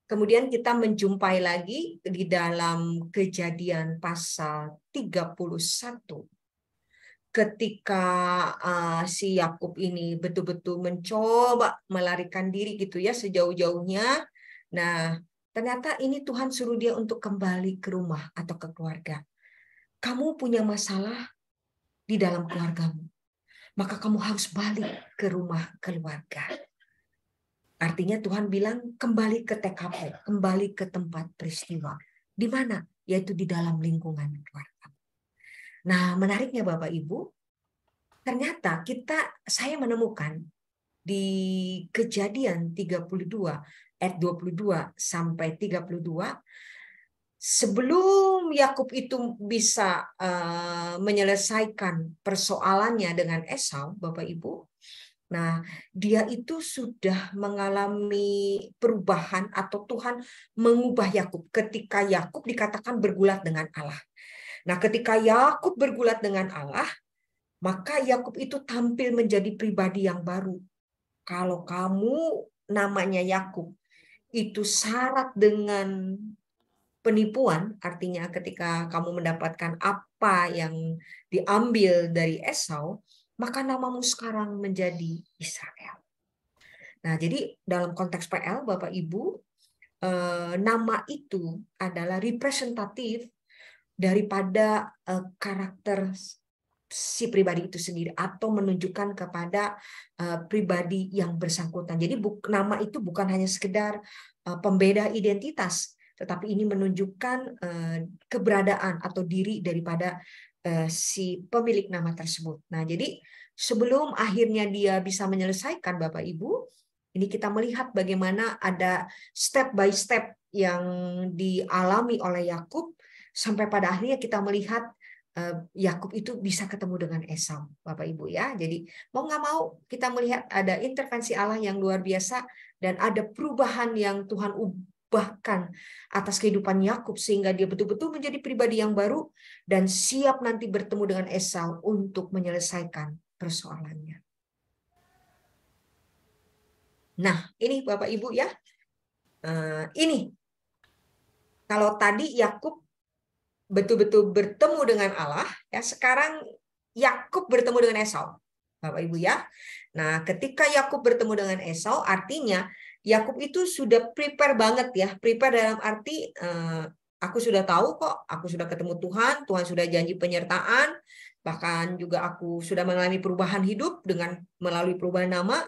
kemudian kita menjumpai lagi di dalam Kejadian pasal 31. ketika si Yakub ini betul-betul mencoba melarikan diri gitu ya sejauh-jauhnya. Nah, ternyata ini Tuhan suruh dia untuk kembali ke rumah atau ke keluarga. Kamu punya masalah di dalam keluargamu, maka kamu harus balik ke rumah keluarga. Artinya Tuhan bilang kembali ke TKP, kembali ke tempat peristiwa. Di mana? Yaitu di dalam lingkungan keluarga. Nah, menariknya Bapak Ibu, ternyata saya menemukan di Kejadian 32 ayat 22 sampai 32, sebelum Yakub itu bisa menyelesaikan persoalannya dengan Esau, Bapak Ibu, nah dia itu sudah mengalami perubahan atau Tuhan mengubah Yakub ketika Yakub dikatakan bergulat dengan Allah. Nah, ketika Yakub bergulat dengan Allah, maka Yakub itu tampil menjadi pribadi yang baru. Kalau kamu namanya Yakub itu syarat dengan penipuan, artinya ketika kamu mendapatkan apa yang diambil dari Esau, maka namamu sekarang menjadi Israel. Nah, jadi dalam konteks PL, Bapak Ibu, nama itu adalah representatif daripada karakter si pribadi itu sendiri atau menunjukkan kepada pribadi yang bersangkutan. Jadi nama itu bukan hanya sekedar pembeda identitas, tetapi ini menunjukkan keberadaan atau diri daripada si pemilik nama tersebut. Nah, jadi sebelum akhirnya dia bisa menyelesaikan, Bapak Ibu, ini kita melihat bagaimana ada step by step yang dialami oleh Yakub sampai pada akhirnya kita melihat Yakub itu bisa ketemu dengan Esau, Bapak Ibu ya. Jadi mau nggak mau kita melihat ada intervensi Allah yang luar biasa dan ada perubahan yang Tuhan ubahkan atas kehidupan Yakub sehingga dia betul-betul menjadi pribadi yang baru dan siap nanti bertemu dengan Esau untuk menyelesaikan persoalannya. Nah, ini Bapak Ibu ya. Ini kalau tadi Yakub betul-betul bertemu dengan Allah, ya sekarang Yakub bertemu dengan Esau, Bapak Ibu ya. Nah, ketika Yakub bertemu dengan Esau, artinya Yakub itu sudah prepare banget ya. Prepare dalam arti aku sudah tahu kok, aku sudah ketemu Tuhan, Tuhan sudah janji penyertaan, bahkan juga aku sudah mengalami perubahan hidup dengan melalui perubahan nama.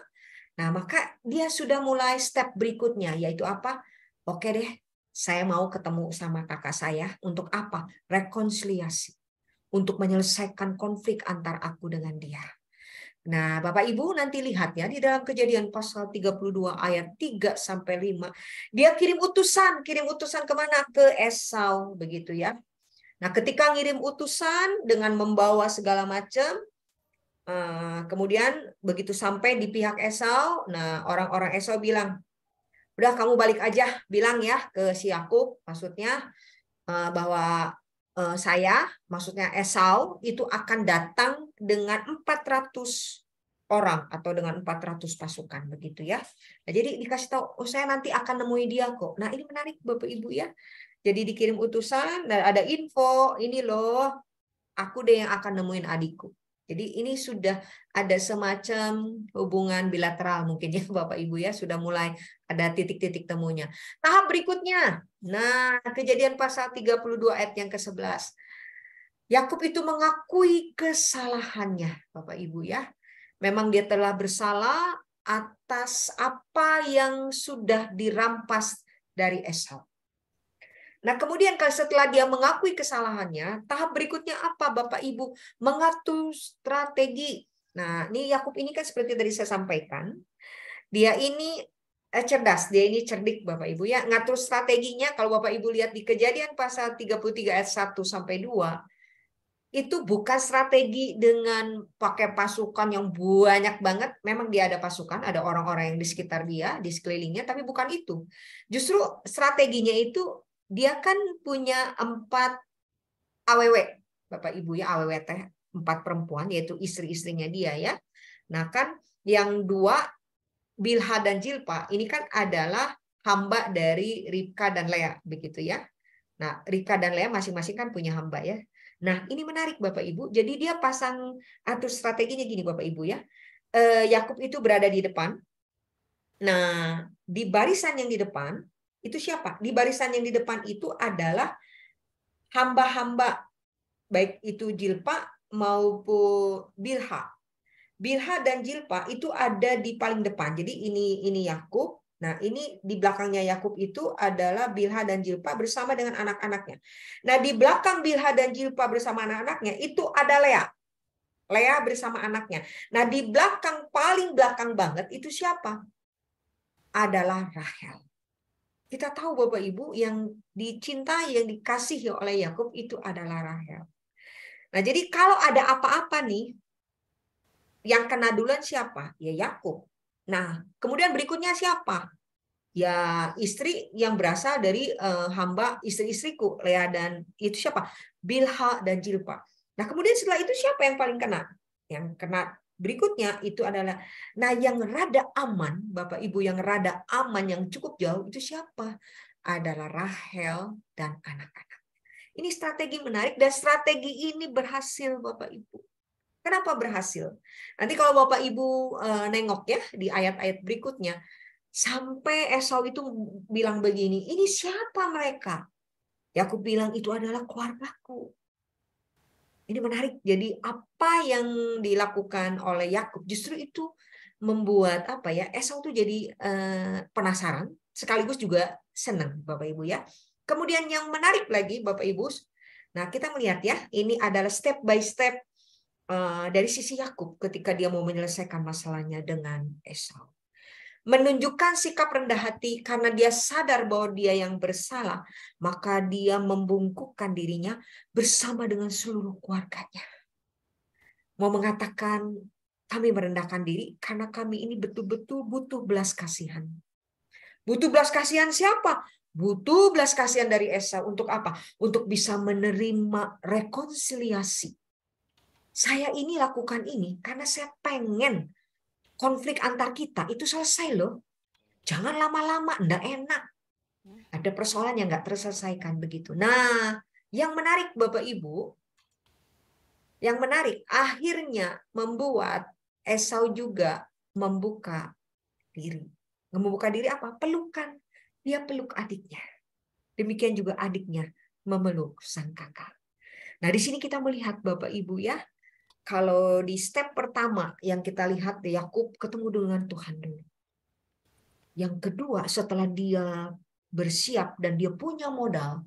Nah, maka dia sudah mulai step berikutnya, yaitu apa? Oke deh, saya mau ketemu sama kakak saya. Untuk apa? Rekonsiliasi. Untuk menyelesaikan konflik antar aku dengan dia. Nah, Bapak Ibu nanti lihat ya, di dalam Kejadian pasal 32 ayat 3 sampai 5, dia kirim utusan kemana? Ke Esau, begitu ya. Nah, ketika ngirim utusan dengan membawa segala macam, kemudian begitu sampai di pihak Esau, nah orang-orang Esau bilang, udah kamu balik aja, bilang ya ke si Yakub, maksudnya bahwa saya, maksudnya Esau itu akan datang dengan 400 orang atau dengan 400 pasukan begitu ya. Nah, jadi dikasih tahu, oh saya nanti akan nemui dia kok. Nah, ini menarik Bapak Ibu ya. Jadi dikirim utusan dan ada info, ini loh, aku deh yang akan nemuin adikku. Jadi ini sudah ada semacam hubungan bilateral mungkin ya Bapak Ibu ya, sudah mulai ada titik-titik temunya. Tahap berikutnya, nah Kejadian pasal 32 ayat yang ke-11. Yakub itu mengakui kesalahannya Bapak Ibu ya. Memang dia telah bersalah atas apa yang sudah dirampas dari Esau. Nah, kemudian setelah dia mengakui kesalahannya, tahap berikutnya apa Bapak Ibu? Mengatur strategi. Nah, ini Yakub ini kan seperti tadi saya sampaikan, dia ini cerdas, dia ini cerdik Bapak Ibu ya. Ngatur strateginya kalau Bapak Ibu lihat di Kejadian pasal 33 ayat 1 sampai 2, itu bukan strategi dengan pakai pasukan yang banyak banget. Memang dia ada pasukan, ada orang-orang yang di sekitar dia, di sekelilingnya, tapi bukan itu. Justru strateginya itu dia kan punya 4 AWW, Bapak Ibu ya, AWW teh 4 perempuan, yaitu istri-istrinya dia ya. Nah kan yang 2 Bilha dan Jilpa ini kan adalah hamba dari Ribka dan Lea begitu ya. Nah, Rika dan Lea masing-masing kan punya hamba ya. Nah, ini menarik Bapak Ibu. Jadi dia pasang atur strateginya gini Bapak Ibu ya. Yakub itu berada di depan. Nah, di barisan yang di depan itu siapa? Di barisan yang di depan itu adalah hamba-hamba, baik itu Jilpa maupun Bilha. Bilha dan Jilpa itu ada di paling depan. Jadi ini Yakub. Nah, ini di belakangnya Yakub itu adalah Bilha dan Jilpa bersama dengan anak-anaknya. Nah, di belakang Bilha dan Jilpa bersama anak-anaknya itu ada Lea. Lea bersama anaknya. Nah, di belakang paling belakang banget itu siapa? Adalah Rahel. Kita tahu Bapak Ibu yang dicintai, yang dikasihi oleh Yakub itu adalah Rahel. Nah, jadi kalau ada apa-apa nih, yang kena duluan siapa? Ya Yakub. Nah, kemudian berikutnya siapa? Ya istri yang berasal dari hamba istri-istriku, Lea dan itu siapa? Bilha dan Jilpa. Nah, kemudian setelah itu siapa yang paling kena? Yang kena berikutnya itu adalah, nah yang rada aman, Bapak Ibu, yang rada aman, yang cukup jauh itu siapa? Adalah Rahel dan anak-anak. Ini strategi menarik dan strategi ini berhasil Bapak Ibu. Kenapa berhasil? Nanti kalau Bapak Ibu nengok ya di ayat-ayat berikutnya, sampai Esau itu bilang begini, ini siapa mereka? Yakub bilang itu adalah keluargaku. Ini menarik. Jadi apa yang dilakukan oleh Yakub justru itu membuat apa ya? Esau tuh jadi penasaran, sekaligus juga senang, Bapak Ibu ya. Kemudian yang menarik lagi, Bapak Ibu, nah kita melihat ya, ini adalah step by step dari sisi Yakub ketika dia mau menyelesaikan masalahnya dengan Esau. Menunjukkan sikap rendah hati karena dia sadar bahwa dia yang bersalah, maka dia membungkukkan dirinya bersama dengan seluruh keluarganya. Mau mengatakan kami merendahkan diri karena kami ini betul-betul butuh belas kasihan. Butuh belas kasihan siapa? Butuh belas kasihan dari Esau untuk apa? Untuk bisa menerima rekonsiliasi. Saya ini lakukan ini karena saya pengen konflik antar kita itu selesai loh. Jangan lama-lama, enggak enak. Ada persoalan yang enggak terselesaikan begitu. Nah, yang menarik Bapak Ibu, yang menarik akhirnya membuat Esau juga membuka diri. Membuka diri apa? Pelukan. Dia peluk adiknya. Demikian juga adiknya memeluk sang kakak. Nah, di sini kita melihat Bapak Ibu ya, kalau di step pertama yang kita lihat Yakub ketemu dengan Tuhan dulu. Yang kedua, setelah dia bersiap dan dia punya modal,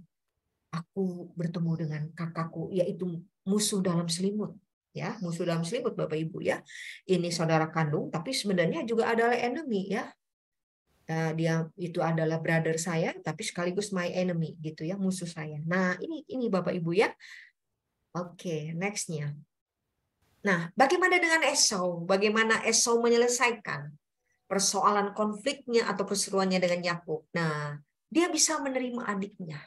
aku bertemu dengan kakakku, yaitu musuh dalam selimut. Ya, musuh dalam selimut Bapak Ibu ya. Ini saudara kandung, tapi sebenarnya juga adalah enemy ya. Dia itu adalah brother saya, tapi sekaligus my enemy gitu ya, musuh saya. Nah, ini Bapak Ibu ya. Oke, nextnya. Nah, bagaimana dengan Esau? Bagaimana Esau menyelesaikan persoalan konfliknya atau perseteruannya dengan Yakub? Nah, dia bisa menerima adiknya.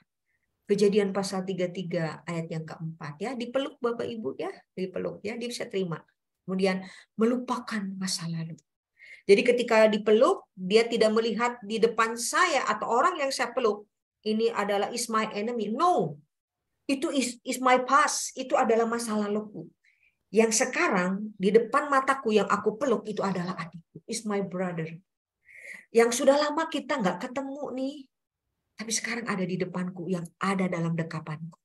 Kejadian pasal 33 ayat yang keempat ya, dipeluk Bapak Ibu ya, dipeluk ya, dia bisa terima. Kemudian melupakan masa lalu. Jadi ketika dipeluk, dia tidak melihat di depan saya atau orang yang saya peluk, ini adalah is my enemy. No, itu is my past, itu adalah masa laluku. Yang sekarang di depan mataku yang aku peluk itu adalah adikku, is my brother. Yang sudah lama kita nggak ketemu nih, tapi sekarang ada di depanku, yang ada dalam dekapanku.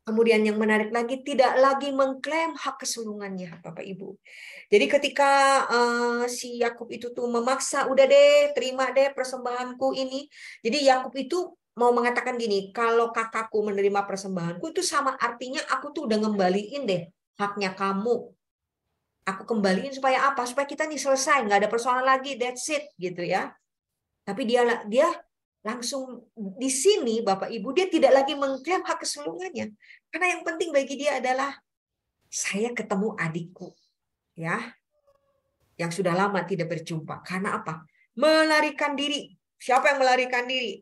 Kemudian yang menarik lagi, tidak lagi mengklaim hak kesulungannya, Bapak Ibu. Jadi ketika si Yakub itu tuh memaksa, udah deh, terima deh persembahanku ini. Jadi Yakub itu mau mengatakan gini, kalau kakakku menerima persembahanku itu sama artinya aku tuh udah ngembaliin deh haknya kamu. Aku kembaliin supaya apa? Supaya kita nih selesai, nggak ada persoalan lagi, that's it gitu ya. Tapi dia langsung di sini Bapak Ibu, dia tidak lagi mengklaim hak kesulungannya. Karena yang penting bagi dia adalah saya ketemu adikku ya, yang sudah lama tidak berjumpa. Karena apa? Melarikan diri. Siapa yang melarikan diri?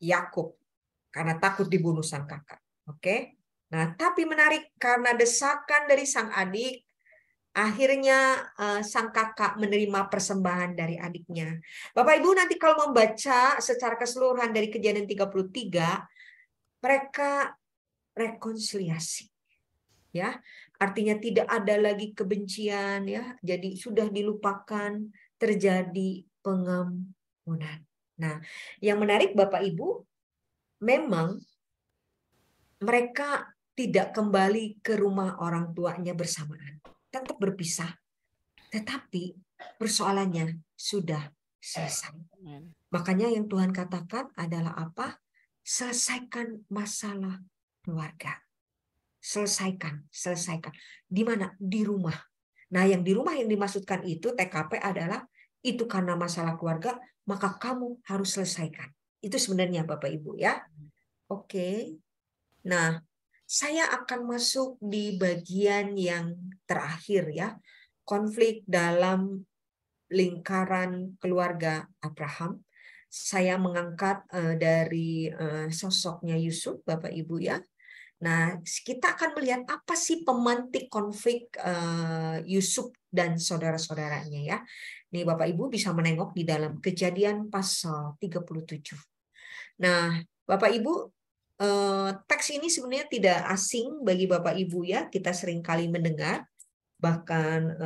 Yakub. Karena takut dibunuh sang kakak. Oke. Nah, tapi menarik karena desakan dari sang adik, akhirnya sang kakak menerima persembahan dari adiknya. Bapak Ibu nanti kalau membaca secara keseluruhan dari Kejadian 33, mereka rekonsiliasi. Ya, artinya tidak ada lagi kebencian, ya. Jadi sudah dilupakan, terjadi pengampunan. Nah, yang menarik Bapak Ibu, memang mereka tidak kembali ke rumah orang tuanya bersamaan. Tetap berpisah. Tetapi persoalannya sudah selesai. Makanya yang Tuhan katakan adalah apa? Selesaikan masalah keluarga. Selesaikan. Di mana? Di rumah. Nah, yang di rumah yang dimaksudkan itu TKP adalah itu karena masalah keluarga, maka kamu harus selesaikan. Itu sebenarnya Bapak Ibu ya. Oke. Nah, saya akan masuk di bagian yang terakhir ya. Konflik dalam lingkaran keluarga Abraham. Saya mengangkat dari sosoknya Yusuf, Bapak Ibu ya. Nah, kita akan melihat apa sih pemantik konflik Yusuf dan saudara-saudaranya ya. Nih Bapak Ibu bisa menengok di dalam Kejadian pasal 37. Nah, Bapak Ibu, teks ini sebenarnya tidak asing bagi Bapak Ibu ya. Kita sering kali mendengar. Bahkan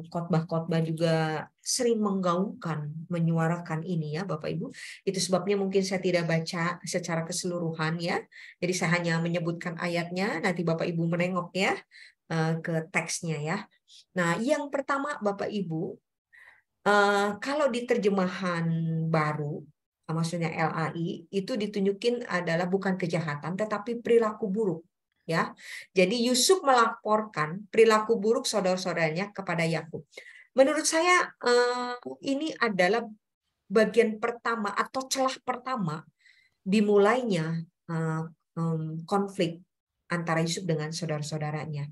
khotbah-khotbah juga sering menggaungkan, menyuarakan ini ya Bapak Ibu. Itu sebabnya mungkin saya tidak baca secara keseluruhan ya. Jadi saya hanya menyebutkan ayatnya, nanti Bapak Ibu menengok ya ke teksnya ya. Nah, yang pertama Bapak Ibu, kalau di terjemahan baru, maksudnya LAI, itu ditunjukin adalah bukan kejahatan tetapi perilaku buruk. Ya, jadi Yusuf melaporkan perilaku buruk saudara-saudaranya kepada Yakub. Menurut saya ini adalah bagian pertama atau celah pertama dimulainya konflik antara Yusuf dengan saudara-saudaranya.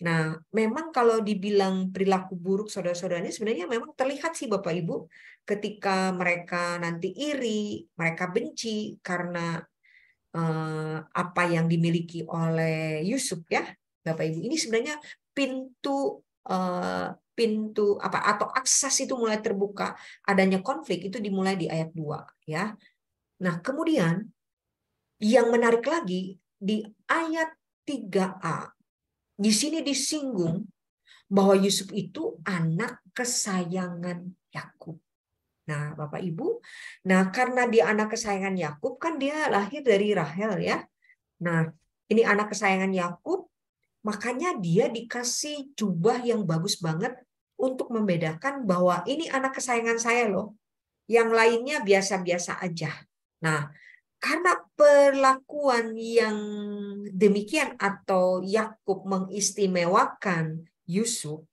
Nah, memang kalau dibilang perilaku buruk saudara-saudaranya sebenarnya memang terlihat sih Bapak Ibu ketika mereka nanti iri, mereka benci karena apa yang dimiliki oleh Yusuf ya Bapak Ibu. Ini sebenarnya pintu apa atau akses itu mulai terbuka, adanya konflik itu dimulai di ayat 2 ya. Nah, kemudian yang menarik lagi di ayat 3a di sini disinggung bahwa Yusuf itu anak kesayangan Yakub. Nah, Bapak Ibu, nah karena dia anak kesayangan Yakub kan dia lahir dari Rahel ya. Nah, ini anak kesayangan Yakub, makanya dia dikasih jubah yang bagus banget untuk membedakan bahwa ini anak kesayangan saya loh. Yang lainnya biasa-biasa aja. Nah, karena perlakuan yang demikian atau Yakub mengistimewakan Yusuf,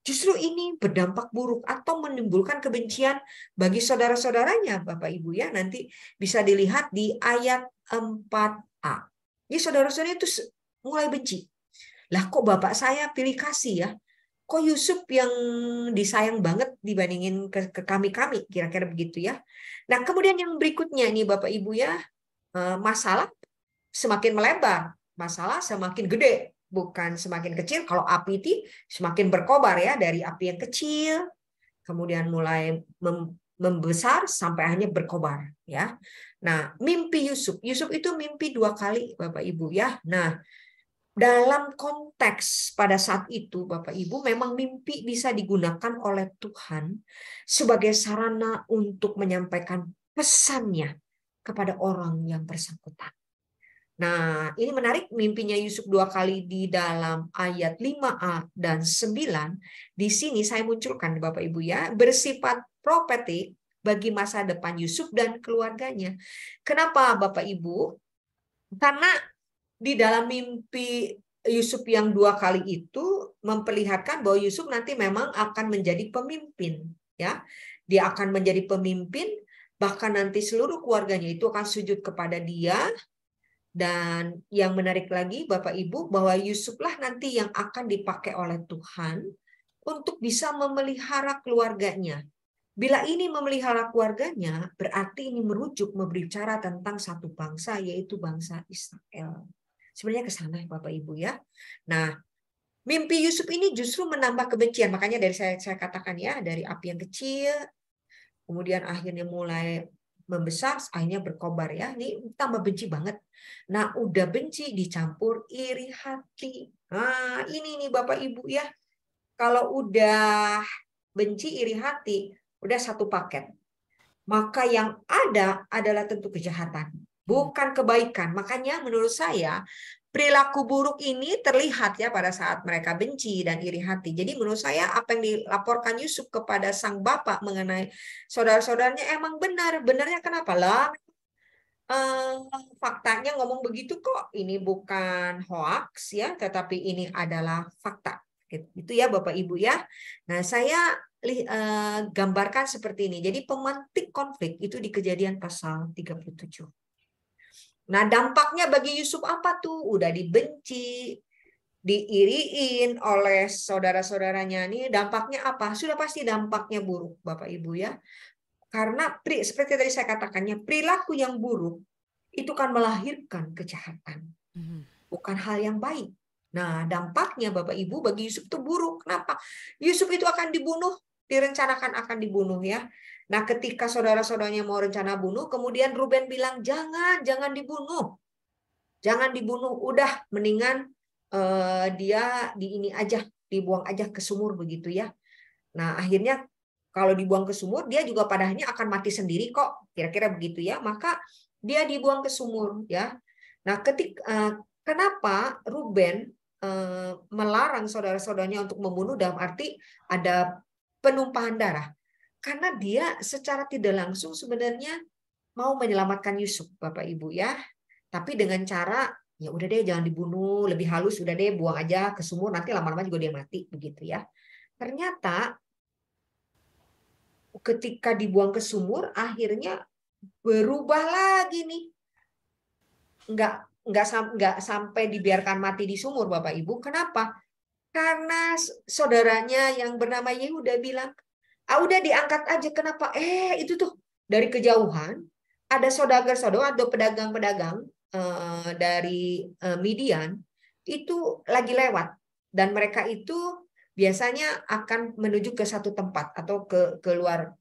justru ini berdampak buruk atau menimbulkan kebencian bagi saudara-saudaranya, Bapak Ibu ya. Nanti bisa dilihat di ayat 4a. Jadi saudara-saudara itu mulai benci. Lah kok bapak saya pilih kasih ya? Kok Yusuf yang disayang banget dibandingin ke kami-kami? Kira-kira begitu ya. Nah kemudian yang berikutnya nih Bapak Ibu ya, masalah semakin melebar. Masalah semakin gede, bukan semakin kecil. Kalau api itu semakin berkobar ya, dari api yang kecil, kemudian mulai membesar sampai akhirnya berkobar ya. Nah, mimpi Yusuf itu mimpi 2 kali Bapak Ibu ya. Nah, dalam konteks pada saat itu Bapak Ibu memang mimpi bisa digunakan oleh Tuhan sebagai sarana untuk menyampaikan pesannya kepada orang yang bersangkutan. Nah, ini menarik mimpinya Yusuf 2 kali di dalam ayat 5a dan 9. Di sini saya munculkan Bapak Ibu ya, bersifat profetik bagi masa depan Yusuf dan keluarganya. Kenapa Bapak Ibu? Karena di dalam mimpi Yusuf yang 2 kali itu memperlihatkan bahwa Yusuf nanti memang akan menjadi pemimpin ya. Dia akan menjadi pemimpin, bahkan nanti seluruh keluarganya itu akan sujud kepada dia. Dan yang menarik lagi Bapak Ibu bahwa Yusuflah nanti yang akan dipakai oleh Tuhan untuk bisa memelihara keluarganya. Bila ini memelihara keluarganya, berarti ini merujuk berbicara tentang satu bangsa, yaitu bangsa Israel. Sebenarnya ke sana Bapak Ibu ya. Nah, mimpi Yusuf ini justru menambah kebencian. Makanya dari saya katakan ya, dari api yang kecil, kemudian akhirnya mulai membesar, akhirnya berkobar ya. Ini tambah benci banget. Nah, udah benci dicampur iri hati. Nah, ini nih Bapak Ibu ya. Kalau udah benci iri hati, udah satu paket. Maka yang ada adalah tentu kejahatan, bukan kebaikan. Makanya menurut saya perilaku buruk ini terlihat ya pada saat mereka benci dan iri hati. Jadi menurut saya apa yang dilaporkan Yusuf kepada sang bapak mengenai saudara-saudaranya emang benar. Benarnya kenapa lah? Faktanya ngomong begitu kok. Ini bukan hoax ya, tetapi ini adalah fakta. Itu ya Bapak Ibu ya. Nah, saya gambarkan seperti ini. Jadi pemantik konflik itu di Kejadian pasal 37. Nah, dampaknya bagi Yusuf apa tuh? Udah dibenci, diiriin oleh saudara-saudaranya nih, dampaknya apa? Sudah pasti dampaknya buruk, Bapak Ibu ya. Karena seperti tadi saya katakannya, perilaku yang buruk itu kan melahirkan kejahatan. Bukan hal yang baik. Nah, dampaknya Bapak Ibu bagi Yusuf itu buruk. Kenapa? Yusuf itu akan dibunuh, direncanakan akan dibunuh ya. Nah, ketika saudara-saudaranya mau rencana bunuh, kemudian Ruben bilang, jangan dibunuh. Jangan dibunuh, udah mendingan dia ini aja, dibuang aja ke sumur begitu ya. Nah, akhirnya kalau dibuang ke sumur, dia juga pada akhirnya akan mati sendiri kok. Kira-kira begitu ya. Maka dia dibuang ke sumur ya. Nah, kenapa Ruben melarang saudara-saudaranya untuk membunuh dalam arti ada penumpahan darah? Karena dia secara tidak langsung sebenarnya mau menyelamatkan Yusuf, Bapak Ibu ya. Tapi dengan cara ya udah deh jangan dibunuh, lebih halus udah deh buang aja ke sumur, nanti lama-lama juga dia mati begitu ya. Ternyata ketika dibuang ke sumur akhirnya berubah lagi nih. Nggak sampai dibiarkan mati di sumur Bapak Ibu. Kenapa? Karena saudaranya yang bernama Yehuda bilang, udah diangkat aja. Kenapa? Itu tuh dari kejauhan ada saudagar-saudagar atau pedagang-pedagang dari Midian itu lagi lewat dan mereka itu biasanya akan menuju ke satu tempat atau ke keluar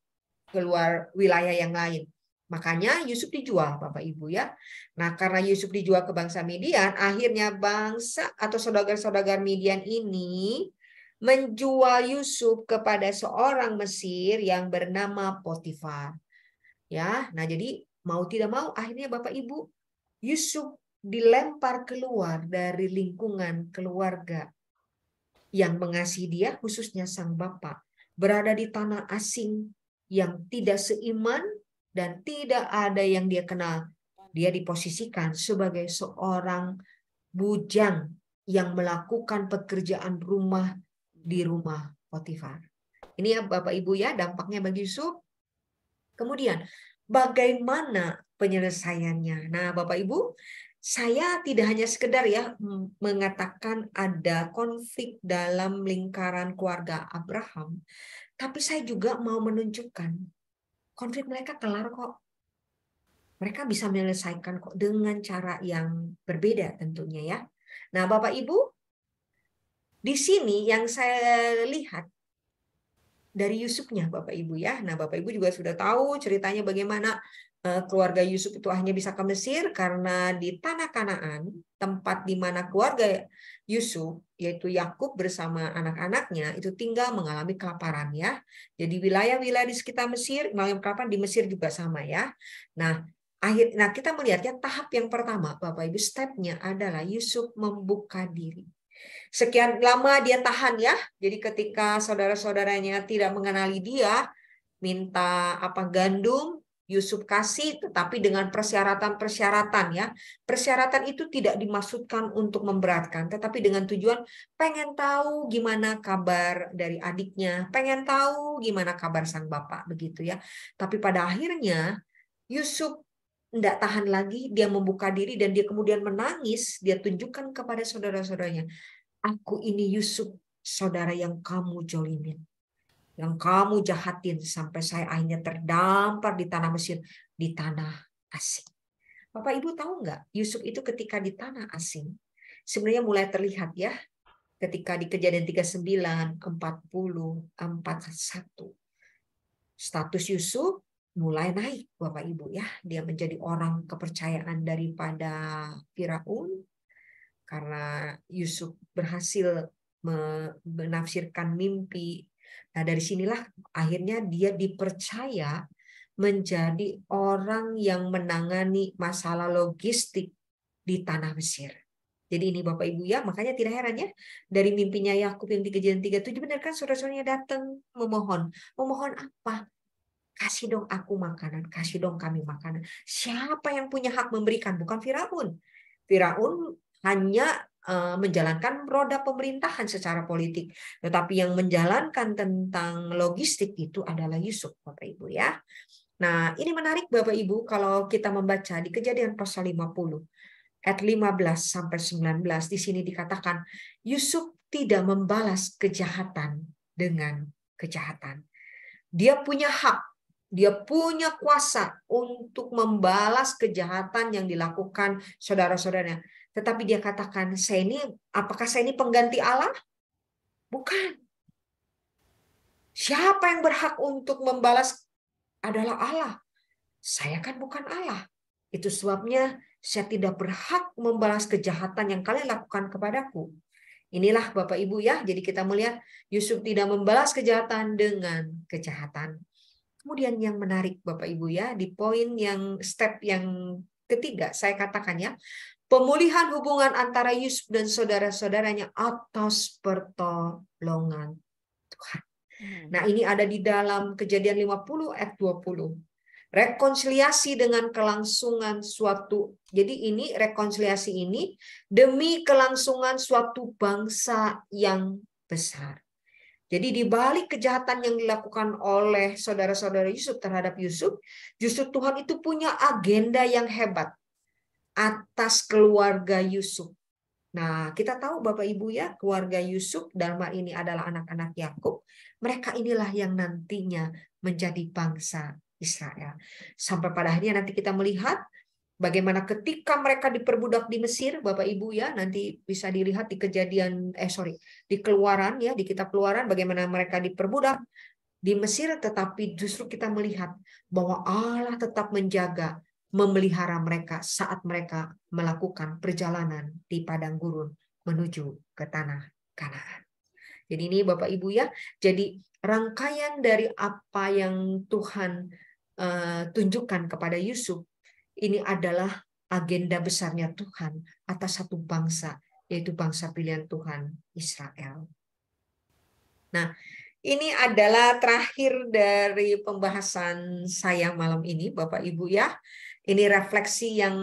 wilayah yang lain. Makanya Yusuf dijual, Bapak Ibu ya. Nah, karena Yusuf dijual ke bangsa Midian, akhirnya bangsa atau saudagar-saudagar Midian ini menjual Yusuf kepada seorang Mesir yang bernama Potifar. Ya, nah jadi mau tidak mau akhirnya Bapak Ibu Yusuf dilempar keluar dari lingkungan keluarga yang mengasihi dia, khususnya sang bapak, berada di tanah asing yang tidak seiman dan tidak ada yang dia kenal. Dia diposisikan sebagai seorang bujang yang melakukan pekerjaan rumah di rumah Potifar. Ini ya Bapak Ibu ya dampaknya bagi Yusuf. Kemudian bagaimana penyelesaiannya? Nah, Bapak Ibu, saya tidak hanya sekedar ya mengatakan ada konflik dalam lingkaran keluarga Abraham, tapi saya juga mau menunjukkan konflik mereka kelar kok. Mereka bisa menyelesaikan kok dengan cara yang berbeda tentunya ya. Nah, Bapak Ibu, di sini yang saya lihat dari Yusufnya Bapak Ibu ya. Nah, Bapak Ibu juga sudah tahu ceritanya bagaimana keluarga Yusuf itu akhirnya bisa ke Mesir karena di tanah Kanaan, tempat di mana keluarga Yusuf yaitu Yakub bersama anak-anaknya itu tinggal mengalami kelaparan ya. Jadi wilayah-wilayah di sekitar Mesir mengalami kelaparan, di Mesir juga sama ya. Nah, kita melihatnya tahap yang pertama Bapak Ibu, stepnya adalah Yusuf membuka diri. Sekian lama dia tahan ya. Jadi ketika saudara-saudaranya tidak mengenali dia, minta gandum, Yusuf kasih, tetapi dengan persyaratan-persyaratan ya. Persyaratan itu tidak dimaksudkan untuk memberatkan, tetapi dengan tujuan pengen tahu gimana kabar dari adiknya, pengen tahu gimana kabar sang bapak begitu ya. Tapi pada akhirnya Yusuf tidak tahan lagi, dia membuka diri dan dia kemudian menangis, dia tunjukkan kepada saudara-saudaranya, aku ini Yusuf, saudara yang kamu jolimin, yang kamu jahatin sampai saya akhirnya terdampar di tanah Mesir, di tanah asing. Bapak Ibu tahu nggak, Yusuf itu ketika di tanah asing, sebenarnya mulai terlihat ya, ketika di Kejadian 39, 40, 41. Status Yusuf mulai naik Bapak Ibu ya. Dia menjadi orang kepercayaan daripada Firaun karena Yusuf berhasil menafsirkan mimpi. Nah, dari sinilah akhirnya dia dipercaya menjadi orang yang menangani masalah logistik di tanah Mesir. Jadi ini Bapak Ibu ya, makanya tidak heran ya, dari mimpinya Yakub yang di Kejadian 37 benar kan saudara-saudaranya datang memohon. Memohon apa? Kasih dong aku makanan, kasih dong kami makanan. Siapa yang punya hak memberikan? Bukan Firaun. Firaun hanya menjalankan roda pemerintahan secara politik. Tetapi yang menjalankan tentang logistik itu adalah Yusuf, Bapak Ibu ya. Nah, ini menarik Bapak Ibu kalau kita membaca di Kejadian pasal 50 ayat 15 sampai 19 di sini dikatakan Yusuf tidak membalas kejahatan dengan kejahatan. Dia punya hak, dia punya kuasa untuk membalas kejahatan yang dilakukan saudara-saudaranya. Tetapi dia katakan, apakah saya ini pengganti Allah? Bukan. Siapa yang berhak untuk membalas adalah Allah. Saya kan bukan Allah. Itu sebabnya saya tidak berhak membalas kejahatan yang kalian lakukan kepadaku. Inilah Bapak Ibu ya, jadi kita melihat Yusuf tidak membalas kejahatan dengan kejahatan. Kemudian yang menarik Bapak Ibu ya, di poin yang step yang ketiga, saya katakan ya, pemulihan hubungan antara Yusuf dan saudara-saudaranya atas pertolongan Tuhan. Nah, ini ada di dalam Kejadian 50 ayat 20. Rekonsiliasi dengan kelangsungan suatu. Jadi ini rekonsiliasi ini demi kelangsungan suatu bangsa yang besar. Jadi di balik kejahatan yang dilakukan oleh saudara-saudara Yusuf terhadap Yusuf, justru Tuhan itu punya agenda yang hebat atas keluarga Yusuf. Nah, kita tahu Bapak Ibu ya, keluarga Yusuf dalam hal ini adalah anak-anak Yakub. Mereka inilah yang nantinya menjadi bangsa Israel. Sampai pada akhirnya nanti kita melihat bagaimana ketika mereka diperbudak di Mesir, Bapak Ibu ya, nanti bisa dilihat di di Keluaran ya, di kitab Keluaran bagaimana mereka diperbudak di Mesir, tetapi justru kita melihat bahwa Allah tetap menjaga, memelihara mereka saat mereka melakukan perjalanan di padang gurun menuju ke tanah Kanaan. Jadi ini Bapak Ibu ya, jadi rangkaian dari apa yang Tuhan tunjukkan kepada Yusuf, ini adalah agenda besarnya Tuhan atas satu bangsa, yaitu bangsa pilihan Tuhan, Israel. Nah, ini adalah terakhir dari pembahasan saya malam ini, Bapak Ibu ya. Ini refleksi yang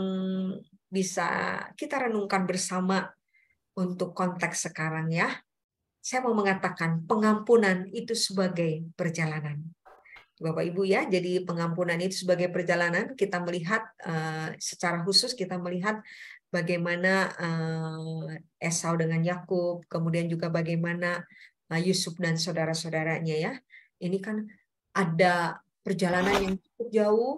bisa kita renungkan bersama untuk konteks sekarang ya. Saya mau mengatakan pengampunan itu sebagai perjalanan. Bapak Ibu ya, jadi pengampunan itu sebagai perjalanan, kita melihat secara khusus kita melihat bagaimana Esau dengan Yakub, kemudian juga bagaimana Yusuf dan saudara-saudaranya ya. Ini kan ada perjalanan yang cukup jauh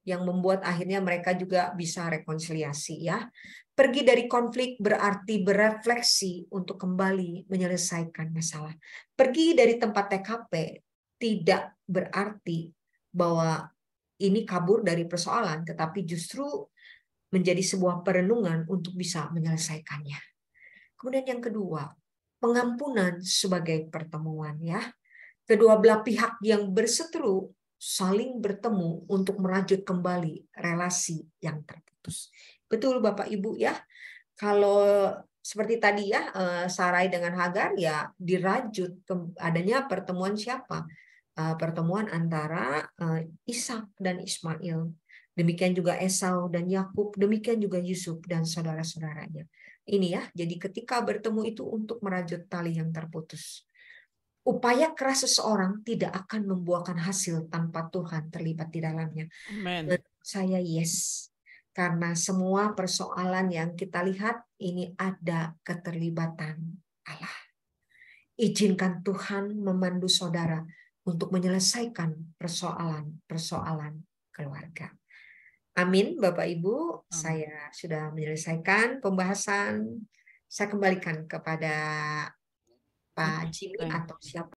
yang membuat akhirnya mereka juga bisa rekonsiliasi ya. Pergi dari konflik berarti berefleksi untuk kembali menyelesaikan masalah. Pergi dari tempat TKP tidak berarti bahwa ini kabur dari persoalan, tetapi justru menjadi sebuah perenungan untuk bisa menyelesaikannya. Kemudian yang kedua, pengampunan sebagai pertemuan ya. Kedua belah pihak yang berseteru saling bertemu untuk merajut kembali relasi yang terputus. Betul Bapak Ibu ya. Kalau seperti tadi ya, Sarai dengan Hagar ya dirajut adanya pertemuan siapa? Pertemuan antara Ishak dan Ismail. Demikian juga Esau dan Yakub, demikian juga Yusuf dan saudara-saudaranya. Ini ya, jadi ketika bertemu itu untuk merajut tali yang terputus. Upaya keras seseorang tidak akan membuahkan hasil tanpa Tuhan terlibat di dalamnya. Amen. Saya yes. Karena semua persoalan yang kita lihat ini ada keterlibatan Allah. Izinkan Tuhan memandu saudara untuk menyelesaikan persoalan-persoalan keluarga. Amin, Bapak Ibu. Amin. Saya sudah menyelesaikan pembahasan. Saya kembalikan kepada Pak Jimmy atau siapa